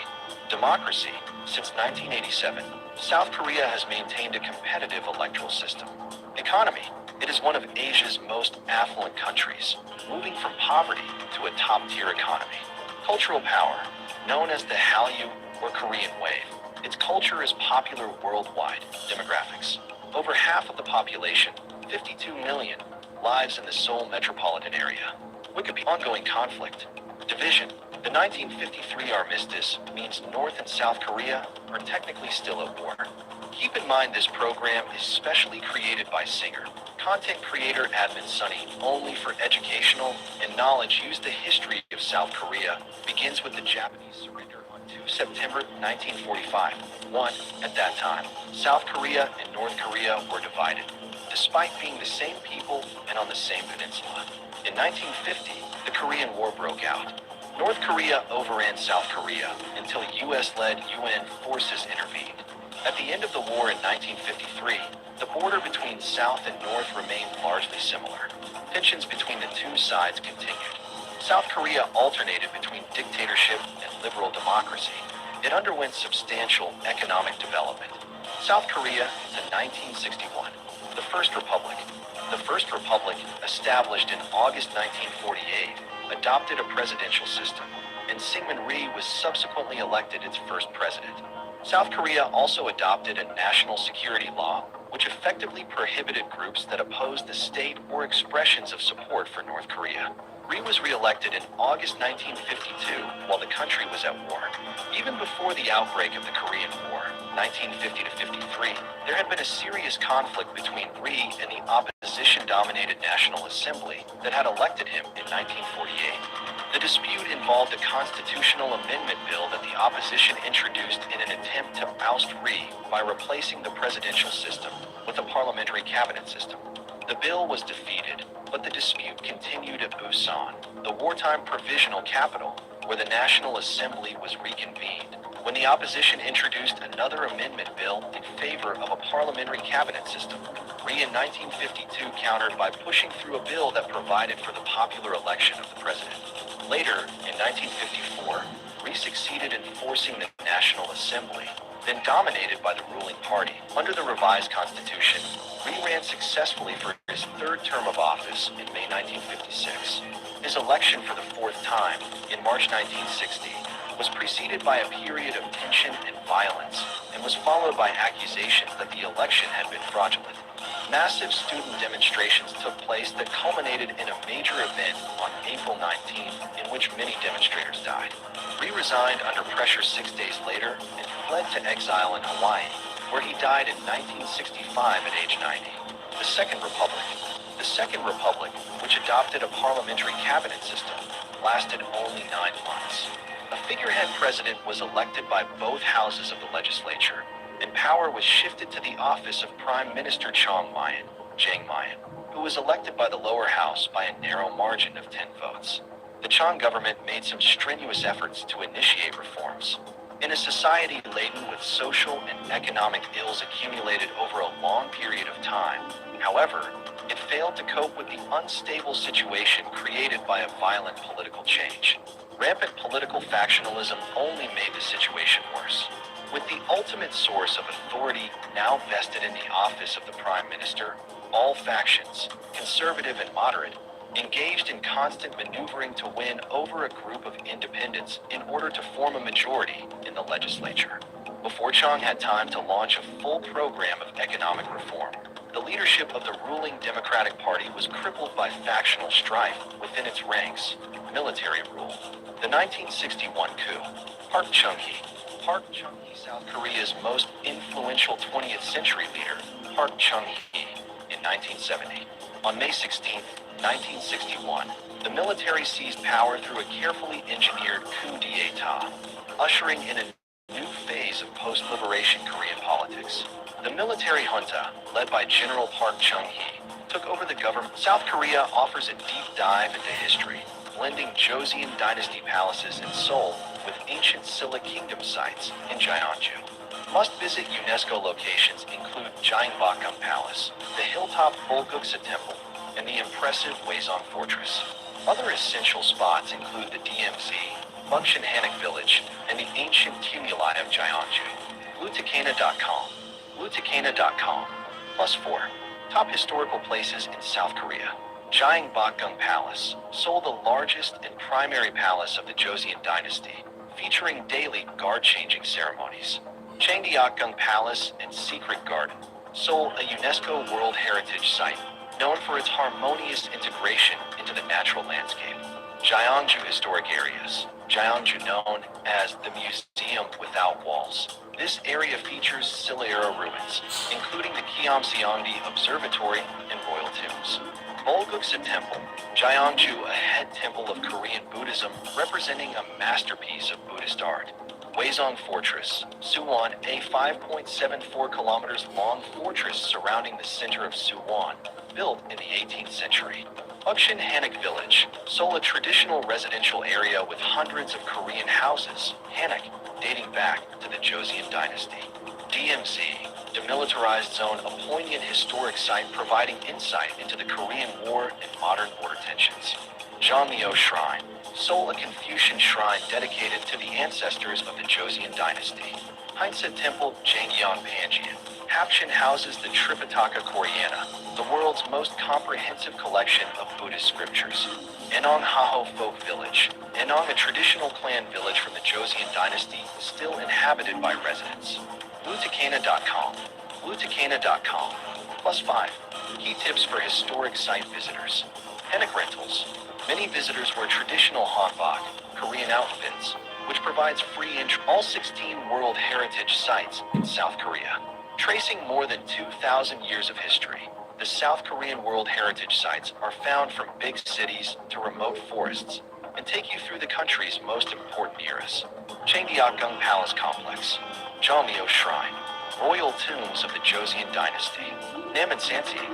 Democracy. Since 1987, South Korea has maintained a competitive electoral system. Economy. It is one of Asia's most affluent countries, moving from poverty to a top-tier economy. Cultural power. Known as the Hallyu or Korean Wave, its culture is popular worldwide. Demographics. Over half of the population, 52 million, lives in the Seoul metropolitan area. Wikipedia. Ongoing conflict. Division. The 1953 armistice means North and South Korea are technically still at war. Keep in mind this program is specially created by Singer, content creator admin Sunny, only for educational and knowledge. Use. The history of South Korea begins with the Japanese surrender on 2 September 1945. 1. At that time, South Korea and North Korea were divided, despite being the same people and on the same peninsula. In 1950, the Korean War broke out. North Korea overran South Korea until US-led UN forces intervened. At the end of the war in 1953, the border between South and North remained largely similar. Tensions between the two sides continued. South Korea alternated between dictatorship and liberal democracy. It underwent substantial economic development. South Korea to 1961. The First Republic. The First Republic, established in August 1948, adopted a presidential system, and Syngman-rhee was subsequently elected its first president. South Korea also adopted a national security law, which effectively prohibited groups that opposed the state or expressions of support for North Korea. Rhee was re-elected in August 1952 while the country was at war. Even before the outbreak of the Korean War, 1950 to 53, there had been a serious conflict between Rhee and the opposition-dominated National Assembly that had elected him in 1948. The dispute involved a constitutional amendment bill that the opposition introduced in an attempt to oust Rhee by replacing the presidential system with a parliamentary cabinet system. The bill was defeated, but the dispute continued at Busan, the wartime provisional capital, where the National Assembly was reconvened, when the opposition introduced another amendment bill in favor of a parliamentary cabinet system. Rhee in 1952 countered by pushing through a bill that provided for the popular election of the president. Later, in 1954, Rhee succeeded in forcing the National Assembly, then dominated by the ruling party. Under the revised constitution, Rhee ran successfully for his third term of office in May 1956. His election for the fourth time, in March 1960, was preceded by a period of tension and violence, and was followed by accusations that the election had been fraudulent. Massive student demonstrations took place that culminated in a major event on April 19th, in which many demonstrators died. Rhee resigned under pressure 6 days later and fled to exile in Hawaii, where he died in 1965 at age 90. The Second Republic. The Second Republic, which adopted a parliamentary cabinet system, lasted only 9 months. A figurehead president was elected by both houses of the legislature, and power was shifted to the office of Prime Minister Jang Mayen, who was elected by the lower house by a narrow margin of 10 votes. The Chang government made some strenuous efforts to initiate reforms. In a society laden with social and economic ills accumulated over a long period of time, however, it failed to cope with the unstable situation created by a violent political change. Rampant political factionalism only made the situation worse. With the ultimate source of authority now vested in the office of the Prime Minister, all factions, conservative and moderate, engaged in constant maneuvering to win over a group of independents in order to form a majority in the legislature. Before Chang had time to launch a full program of economic reform, the leadership of the ruling Democratic Party was crippled by factional strife within its ranks, military rule. The 1961 coup, Park Chung-hee, South Korea's most influential 20th century leader, Park Chung-hee, in 1970. On May 16, 1961, the military seized power through a carefully engineered coup d'etat, ushering in a new phase of post-liberation Korean politics. The military junta, led by General Park Chung-hee, took over the government. South Korea offers a deep dive into history, blending Joseon dynasty palaces in Seoul with ancient Silla kingdom sites in Gyeongju. Must-visit UNESCO locations include Gyeongbokgung Palace, the hilltop Bulguksa Temple, and the impressive Hwasong Fortress. Other essential spots include the DMZ, Mungshan Hanok Village, and the ancient tumuli of Gyeongju. Bluetakena.com. Bluetakena.com. +4. Top historical places in South Korea. Gyeongbokgung Palace, Seoul, the largest and primary palace of the Joseon dynasty, featuring daily guard-changing ceremonies. Changdeokgung Palace and Secret Garden, Seoul, a UNESCO World Heritage Site, known for its harmonious integration into the natural landscape. Gyeongju Historic Areas, Gyeongju known as the Museum Without Walls. This area features Silla-era ruins, including the Kyeomseongdi Observatory and Royal Tombs. Bulguksa Temple, Gyeongju, a head temple of Korean Buddhism representing a masterpiece of Buddhist art. Hwasong Fortress, Suwon, a 5.74 kilometers long fortress surrounding the center of Suwon, built in the 18th century. Mungshan Hanok Village, Seoul, a traditional residential area with hundreds of Korean houses, Hanok, dating back to the Joseon dynasty. DMZ, Demilitarized Zone, a poignant historic site providing insight into the Korean War and modern border tensions. Jeonmyo Shrine, Seoul, a Confucian shrine dedicated to the ancestors of the Joseon dynasty. Heinsa Temple, Jangyeon Panjin. Hapcheon houses the Tripitaka Koreana, the world's most comprehensive collection of Buddhist scriptures. Enong Haho Folk Village. Enong, a traditional clan village from the Joseon dynasty, still inhabited by residents. Bluetakena.com. Bluetakena.com. +5. Key tips for historic site visitors. Hanok rentals. Many visitors wear traditional hanbok, Korean outfits, which provides free entry all 16 World Heritage sites in South Korea. Tracing more than 2,000 years of history, the South Korean World Heritage sites are found from big cities to remote forests and take you through the country's most important eras. Changdeokgung Palace Complex, Jeonmyo Shrine, Royal Tombs of the Joseon Dynasty, Namonsansi,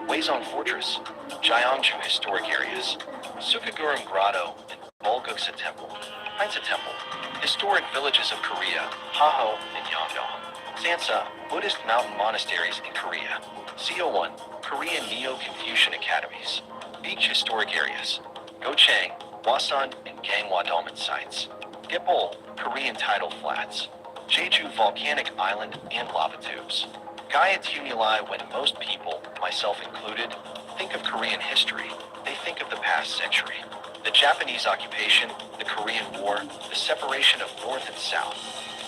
Hwasong Fortress, Gyeongju Historic Areas, Sukagurung Grotto, and Bulguksa Temple, Heinsa Temple, Historic Villages of Korea, Haho and Yongdong, Sansa, Buddhist mountain monasteries in Korea, CO1, Korean Neo-Confucian academies, Beach Historic Areas, Gochang, Hwasun, and Ganghwa Dolmen sites, Gyeopol, Korean tidal flats, Jeju volcanic island and lava tubes. Gaia tumuli. When most people, myself included, think of Korean history, they think of the past century. The Japanese occupation, the Korean War, the separation of North and South.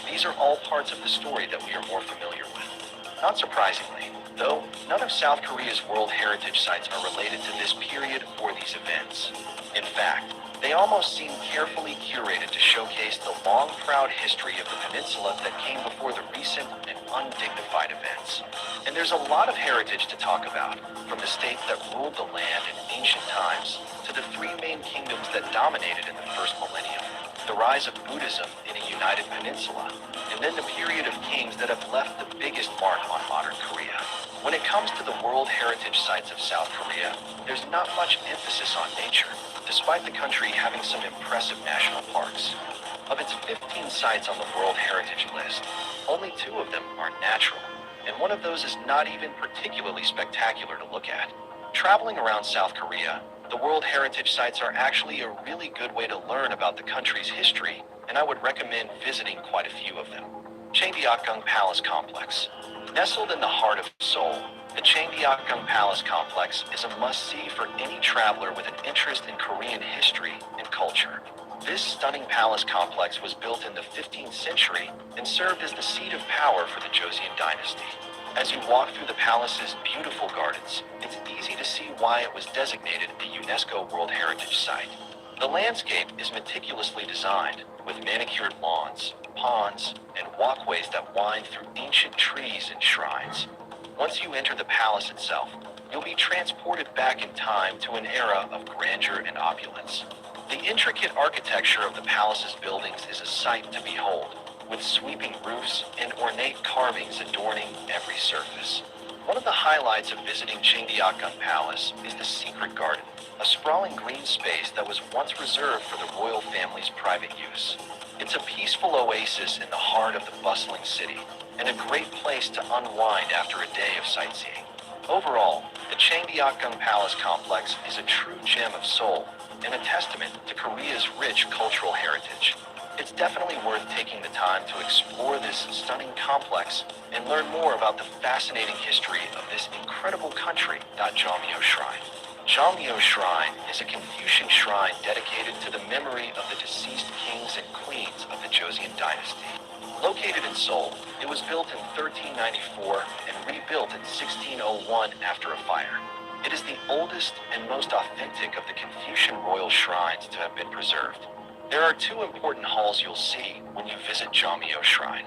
These are all parts of the story that we are more familiar with. Not surprisingly, though, none of South Korea's World Heritage sites are related to this period or these events. In fact, they almost seem carefully curated to showcase the long, proud history of the peninsula that came before the recent and undignified events. And there's a lot of heritage to talk about, from the states that ruled the land in ancient times to the three main kingdoms that dominated in the first millennium, the rise of Buddhism in a united peninsula, and then the period of kings that have left the biggest mark on modern Korea. When it comes to the World Heritage sites of South Korea, there's not much emphasis on nature, despite the country having some impressive national parks. Of its 15 sites on the World Heritage list, only 2 of them are natural, and one of those is not even particularly spectacular to look at. Traveling around South Korea, The World Heritage Sites are actually a really good way to learn about the country's history, and I would recommend visiting quite a few of them. Cheonggyeokgung Palace Complex. Nestled in the heart of Seoul, the Cheonggyeokgung Palace Complex is a must-see for any traveler with an interest in Korean history and culture. This stunning palace complex was built in the 15th century and served as the seat of power for the Joseon dynasty. As you walk through the palace's beautiful gardens, it's easy to see why it was designated a UNESCO World Heritage Site. The landscape is meticulously designed, with manicured lawns, ponds, and walkways that wind through ancient trees and shrines. Once you enter the palace itself, you'll be transported back in time to an era of grandeur and opulence. The intricate architecture of the palace's buildings is a sight to behold, with sweeping roofs and ornate carvings adorning every surface. One of the highlights of visiting Cheonggyeokgung Palace is the Secret Garden, a sprawling green space that was once reserved for the royal family's private use. It's a peaceful oasis in the heart of the bustling city, and a great place to unwind after a day of sightseeing. Overall, the Cheonggyeokgung Palace Complex is a true gem of Seoul and a testament to Korea's rich cultural heritage. It's definitely worth taking the time to explore this stunning complex and learn more about the fascinating history of this incredible country. Jeonmyo Shrine. Jeonmyo Shrine is a Confucian shrine dedicated to the memory of the deceased kings and queens of the Joseon dynasty. Located in Seoul, it was built in 1394 and rebuilt in 1601 after a fire. It is the oldest and most authentic of the Confucian royal shrines to have been preserved. There are two important halls you'll see when you visit Jeonmyo Shrine.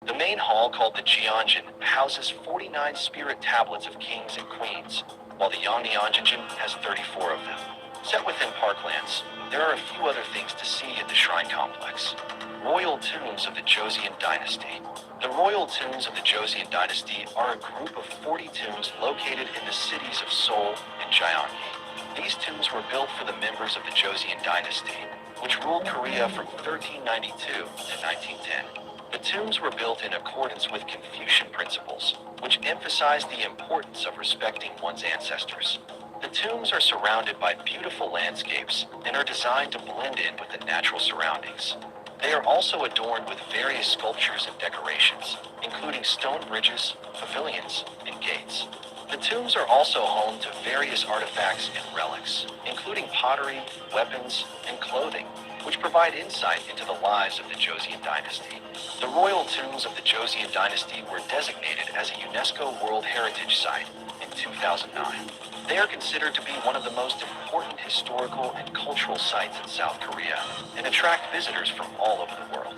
The main hall, called the Gyeongjin, houses 49 spirit tablets of kings and queens, while the Yeongnyeongjin has 34 of them. Set within parklands, there are a few other things to see at the shrine complex. Royal tombs of the Joseon dynasty. The royal tombs of the Joseon dynasty are a group of 40 tombs located in the cities of Seoul and Gyeonggi. These tombs were built for the members of the Joseon dynasty, which ruled Korea from 1392 to 1910. The tombs were built in accordance with Confucian principles, which emphasized the importance of respecting one's ancestors. The tombs are surrounded by beautiful landscapes and are designed to blend in with the natural surroundings. They are also adorned with various sculptures and decorations, including stone bridges, pavilions, and gates. The tombs are also home to various artifacts and relics, including pottery, weapons, and clothing, which provide insight into the lives of the Joseon dynasty. The royal tombs of the Joseon dynasty were designated as a UNESCO World Heritage Site in 2009. They are considered to be one of the most important historical and cultural sites in South Korea and attract visitors from all over the world.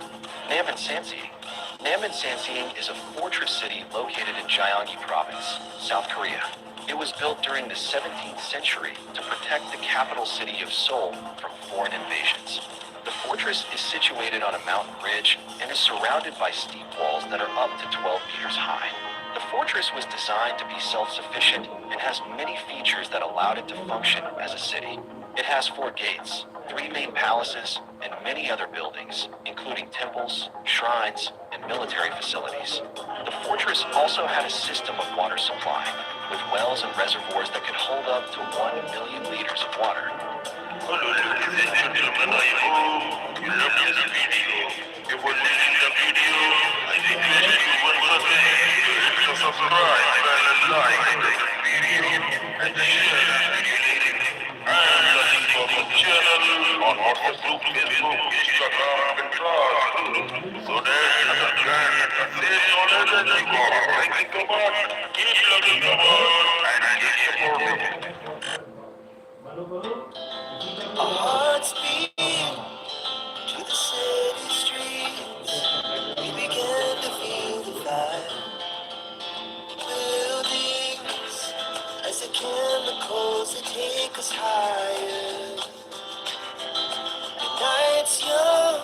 Namnam-Sanseong. Namnam-Sanseong is a fortress city located in Gyeonggi Province, South Korea. It was built during the 17th century to protect the capital city of Seoul from foreign invasions. The fortress is situated on a mountain ridge and is surrounded by steep walls that are up to 12 meters high. The fortress was designed to be self-sufficient and has many features that allowed it to function as a city. It has 4 gates, 3 main palaces, and many other buildings, including temples, shrines, and military facilities. The fortress also had a system of water supply, with wells and reservoirs that could hold up to 1 million liters of water. Hello, ladies and gentlemen, I hope you loved the video. If you watching the video, I request you once again to hit the subscribe and like the video and share the video. And looking for the channel on Facebook, Instagram, and Twitter, so that you can stay knowledge and go. Thank you so much. Keep loving the world and keep supporting. Our hearts beat to the city streets. We began to feel the fire. Buildings, as the chemicals they take us higher. The night's young.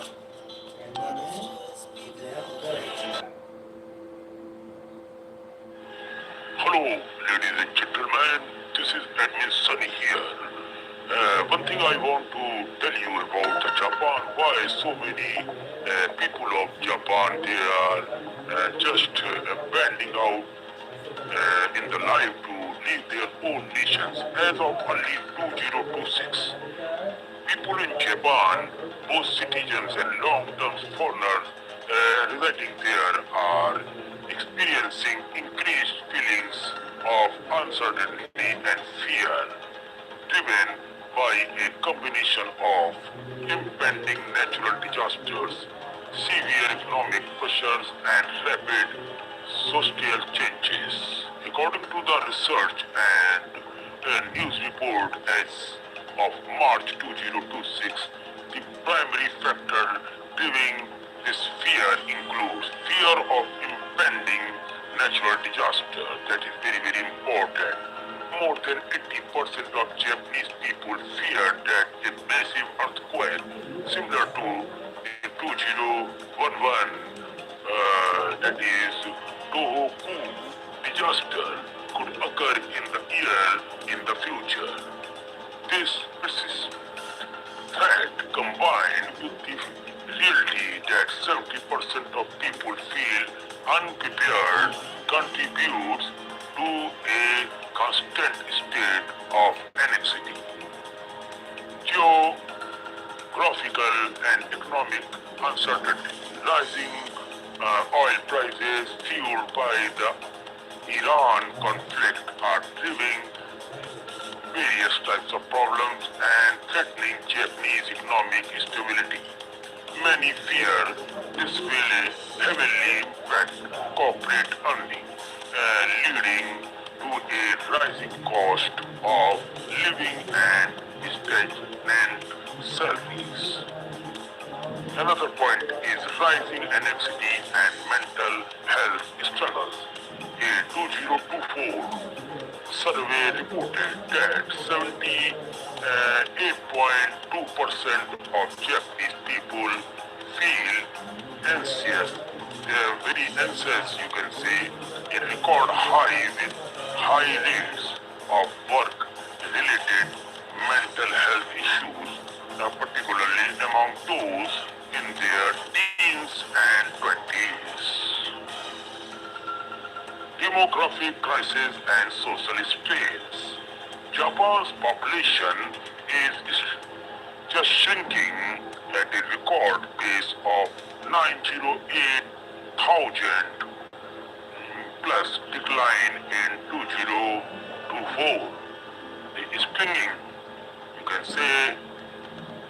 Hello, ladies and gentlemen. This is Admin Sunny here. One thing I want to tell you about the Japan, why so many people of Japan, they are just bending out in the life to leave their own nations. As of early 2026, people in Japan, both citizens and long-term foreigners residing there, are experiencing increased feelings of uncertainty and fear, driven by a combination of impending natural disasters, severe economic pressures, and rapid social changes. According to the research and a news report as of March 2026, the primary factor driving this fear includes fear of impending natural disaster. That is very, very important. More than 80% of Japanese people fear that a massive earthquake similar to the 2011, that is Tohoku disaster, could occur in the future. This persistent threat, combined with the reality that 70% of people feel unprepared, contributes to a constant state of anxiety. Geographical and economic uncertainty, rising oil prices fueled by the Iran conflict are driving various types of problems and threatening Japanese economic stability. Many fear this will heavily impact corporate earnings, leading to a rising cost of living and stagnant salaries. Another point is rising anxiety and mental health struggles. A 2024 survey reported that 78.2% of Japanese people feel anxious, very anxious you can say, a record high with high rates of work-related mental health issues, particularly among those in their teens and 20s. Demographic crisis and social strains. Japan's population is just shrinking at a record pace of 908,000 plus decline in 2024. The springing, you can say,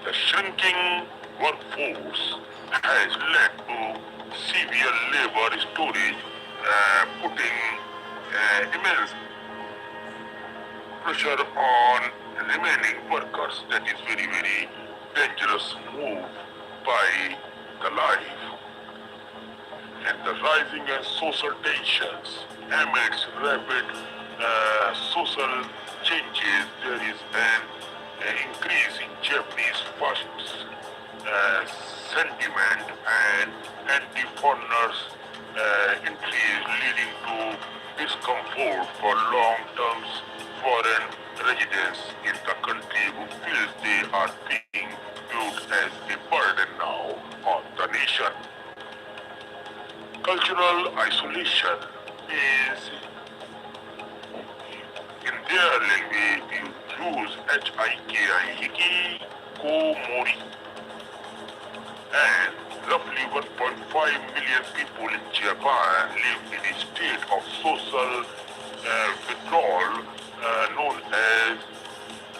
the shrinking workforce has led to severe labor shortage, putting immense pressure on remaining workers. That is very, very dangerous move by the life. And the rising and social tensions amidst rapid social changes, there is an increase in Japanese fascist sentiment and anti-foreigners increase, leading to discomfort for long-term foreign residents in the country who feel they are being viewed as a burden now on the nation. Cultural isolation is, in their language, you use hiki, ko-mori, and roughly 1.5 million people in Japan live in a state of social withdrawal known as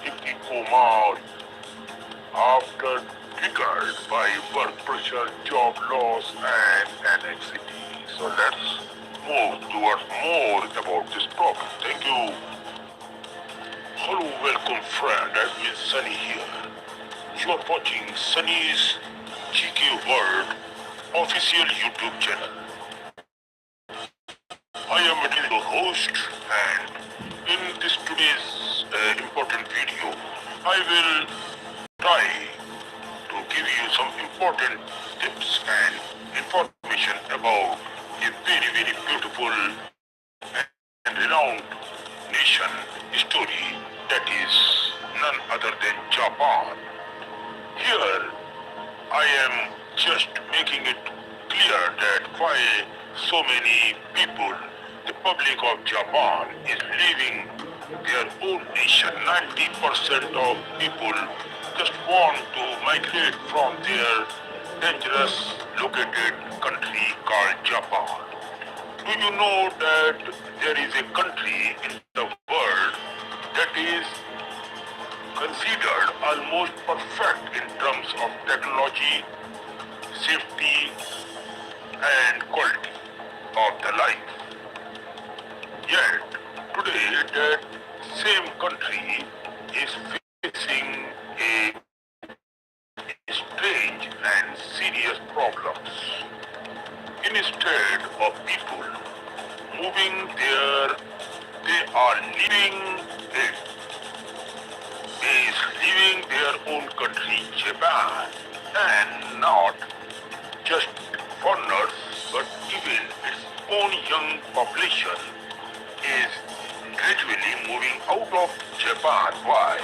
hikikomori, after triggered by work pressure, job loss, and anxiety. So let's move towards more about this problem. Thank you. Hello, welcome friend, admin Sunny here. You are watching Sunny's GK World official YouTube channel. I am your host, and in this today's important video, I will try to give you some important tips and information about a very, very beautiful and renowned nation story that is none other than Japan. Here, I am just making it clear that why so many people, the public of Japan, is living their own nation. 90% of people just want to migrate from their dangerous located country called Japan. Do you know that there is a country in the world that is considered almost perfect in terms of technology, safety, and quality of the life? Yet, today that same country is facing a strange and serious problems. Instead of people moving there, they are leaving their own country, Japan, and not just foreigners, but even its own young population is gradually moving out of Japan. Why?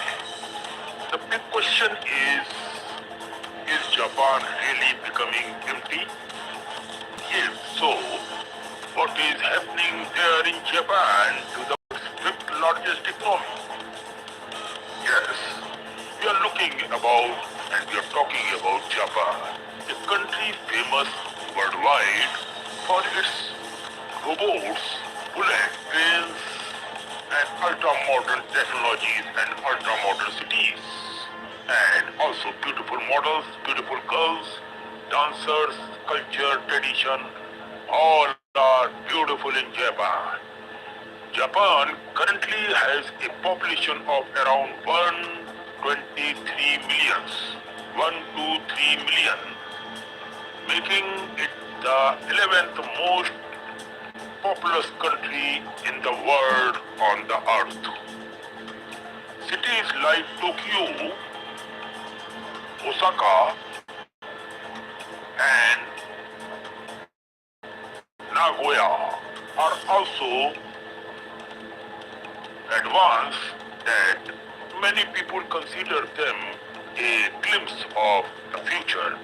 The big question is Japan really becoming empty? If so, what is happening there in Japan to the fifth largest economy? Yes, we are looking about and we are talking about Japan, a country famous worldwide for its robots, bullet trains, and ultra-modern technologies and ultra-modern cities. And also beautiful models, beautiful girls, dancers, culture, tradition, all are beautiful in Japan. Japan currently has a population of around 123 millions, 123 million, making it the 11th most populous country in the world on the earth. Cities like Tokyo, Osaka, and Nagoya are also advanced that many people consider them a glimpse of the future.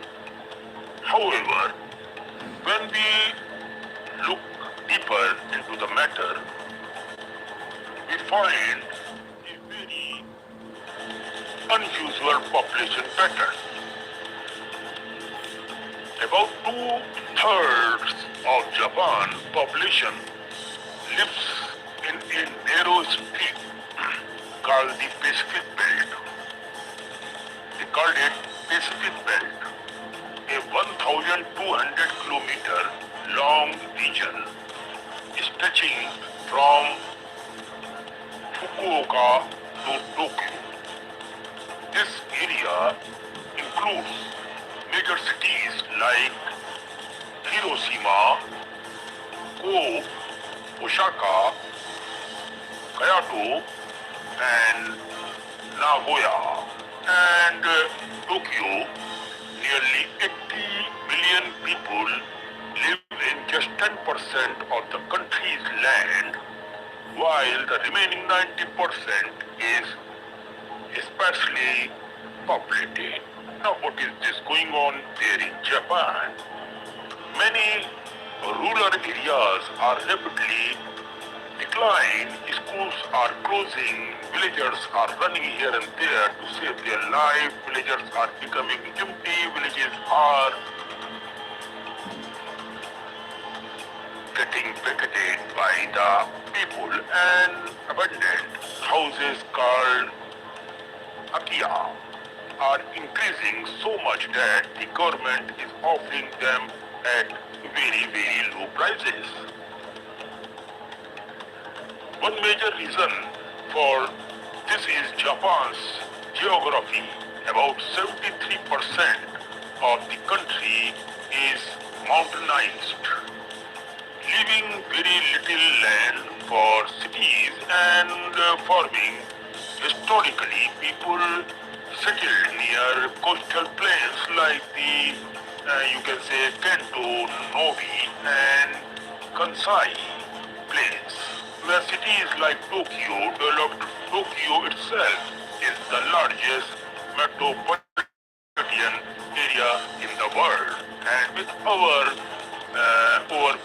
However, when we look deeper into the matter, we find a very unusual population pattern. About two-thirds of Japan population lives in a narrow strip called the Pacific Belt. They called it Pacific Belt, a 1,200-kilometer long region stretching from Fukuoka to Tokyo. This area includes major cities like Hiroshima, Kobe, Osaka, Kyoto, and Nagoya, and Tokyo. Nearly 80 million people live in just 10% of the country's land, while the remaining 90% is sparsely populated. Now, what is this going on there in Japan? Many rural areas are rapidly decline, schools are closing, villagers are running here and there to save their life, villagers are becoming empty, villages are getting vacated by the people and abandoned houses called Akia are increasing so much that the government is offering them at very, very low prices. One major reason for this is Japan's geography. About 73% of the country is mountainized, leaving very little land for cities and farming. Historically, people settled near coastal plains like the, you can say, Kento, Nobi, and Kansai plains, where cities like Tokyo developed. Tokyo itself is the largest metropolitan area in the world, and with over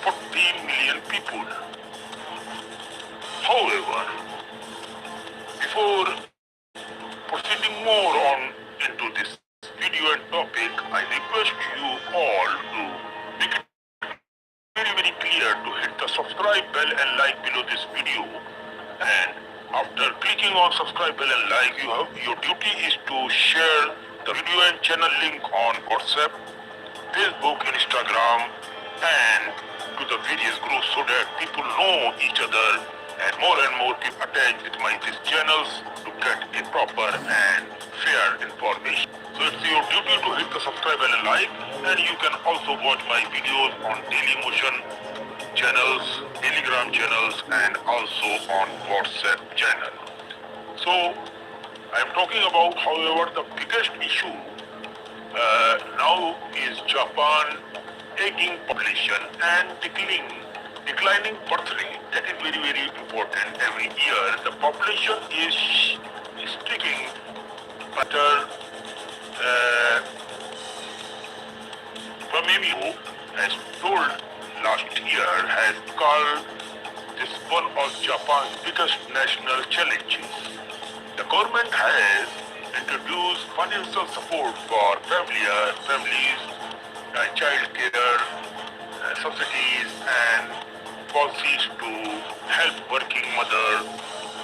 40 million people. However, Before proceeding more on into this video and topic, I request you all to make it very clear to hit the subscribe bell and like below this video. And after clicking on subscribe bell and like, your duty is to share the video and channel link on WhatsApp, Facebook, Instagram, and to the various groups so that people know each other and more people attach with these channels to get a proper and fair information. So it's your duty to hit the subscribe bell and like, and you can also watch my videos on Daily Motion channels, Telegram channels, and also on WhatsApp channel. So I'm talking about, however, the biggest issue now is Japan aging population and declining birth rate. That is very important. Every year the population is sticking better. Pamemio has told last year has called this one of Japan's biggest national challenges. The government has introduced financial support for families, child care, subsidies and policies to help working mothers.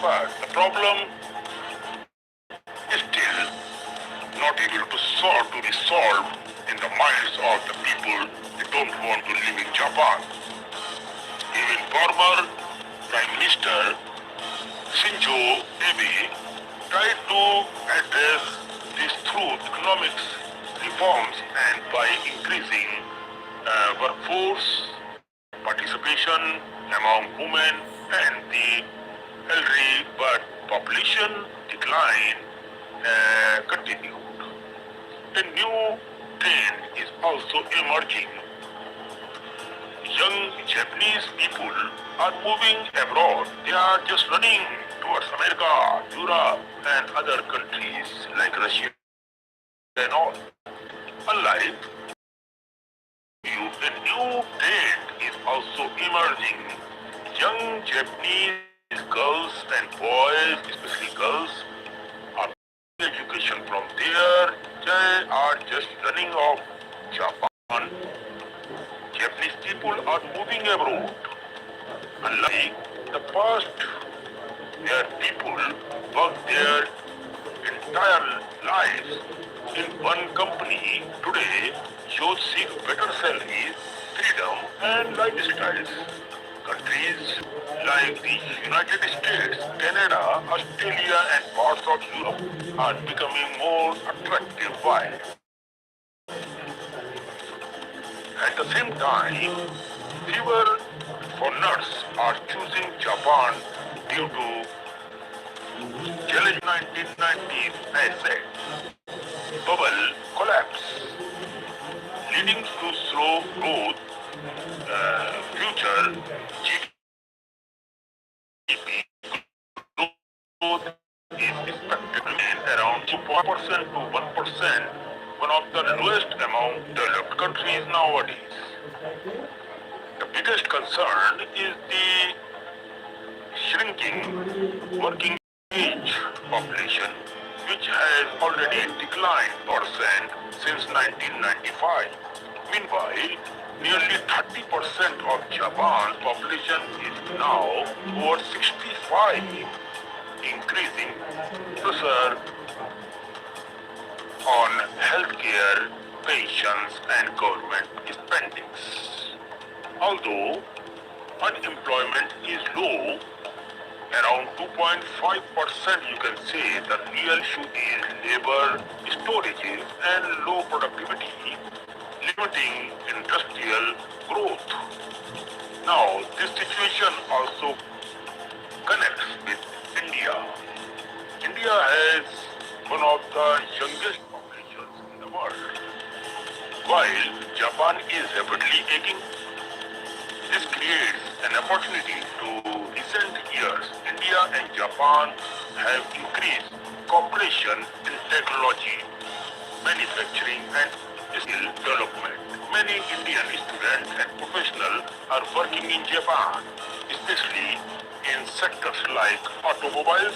But the problem is still not able to be solved in the minds of the people. They don't want to live in Japan. Even former Prime Minister Shinzo Abe tried to address this through economics reforms and by increasing workforce participation among women and the elderly, but population decline continued. A new trend is also emerging. Young Japanese people are moving abroad. They are just running towards America, Europe, and other countries like Russia and all. Unlike a new trend is also emerging. Young Japanese girls and boys, especially girls, are getting education from there. They are just running off Japan. Japanese people are moving abroad. Unlike the past, where people work their entire lives in one company, today youth seek better salaries, freedom, and lifestyles. Countries like the United States, Canada, Australia, and parts of Europe are becoming more attractive. Why? At the same time, fewer foreigners are choosing Japan due to challenge 1990s asset bubble collapse, leading to slow growth. Future GDP growth is expected to remain around 2% to 1%, one of the lowest among developed countries nowadays. The biggest concern is the shrinking working age population, which has already declined percent since 1995. Meanwhile, nearly 30% of Japan's population is now over 65, increasing pressure on healthcare, pensions, and government spendings. Although unemployment is low, around 2.5%, you can say the real issue is labor shortages and low productivity, limiting industrial growth. Now, this situation also connects with India. India has one of the youngest populations in the world. While Japan is rapidly aging, this creates an opportunity to recent years. India and Japan have increased cooperation in technology, manufacturing and skill development. Many Indian students and professionals are working in Japan, especially in sectors like automobiles,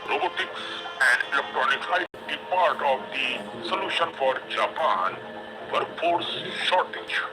Robotics and electronics might be part of the solution for Japan workforce shortage.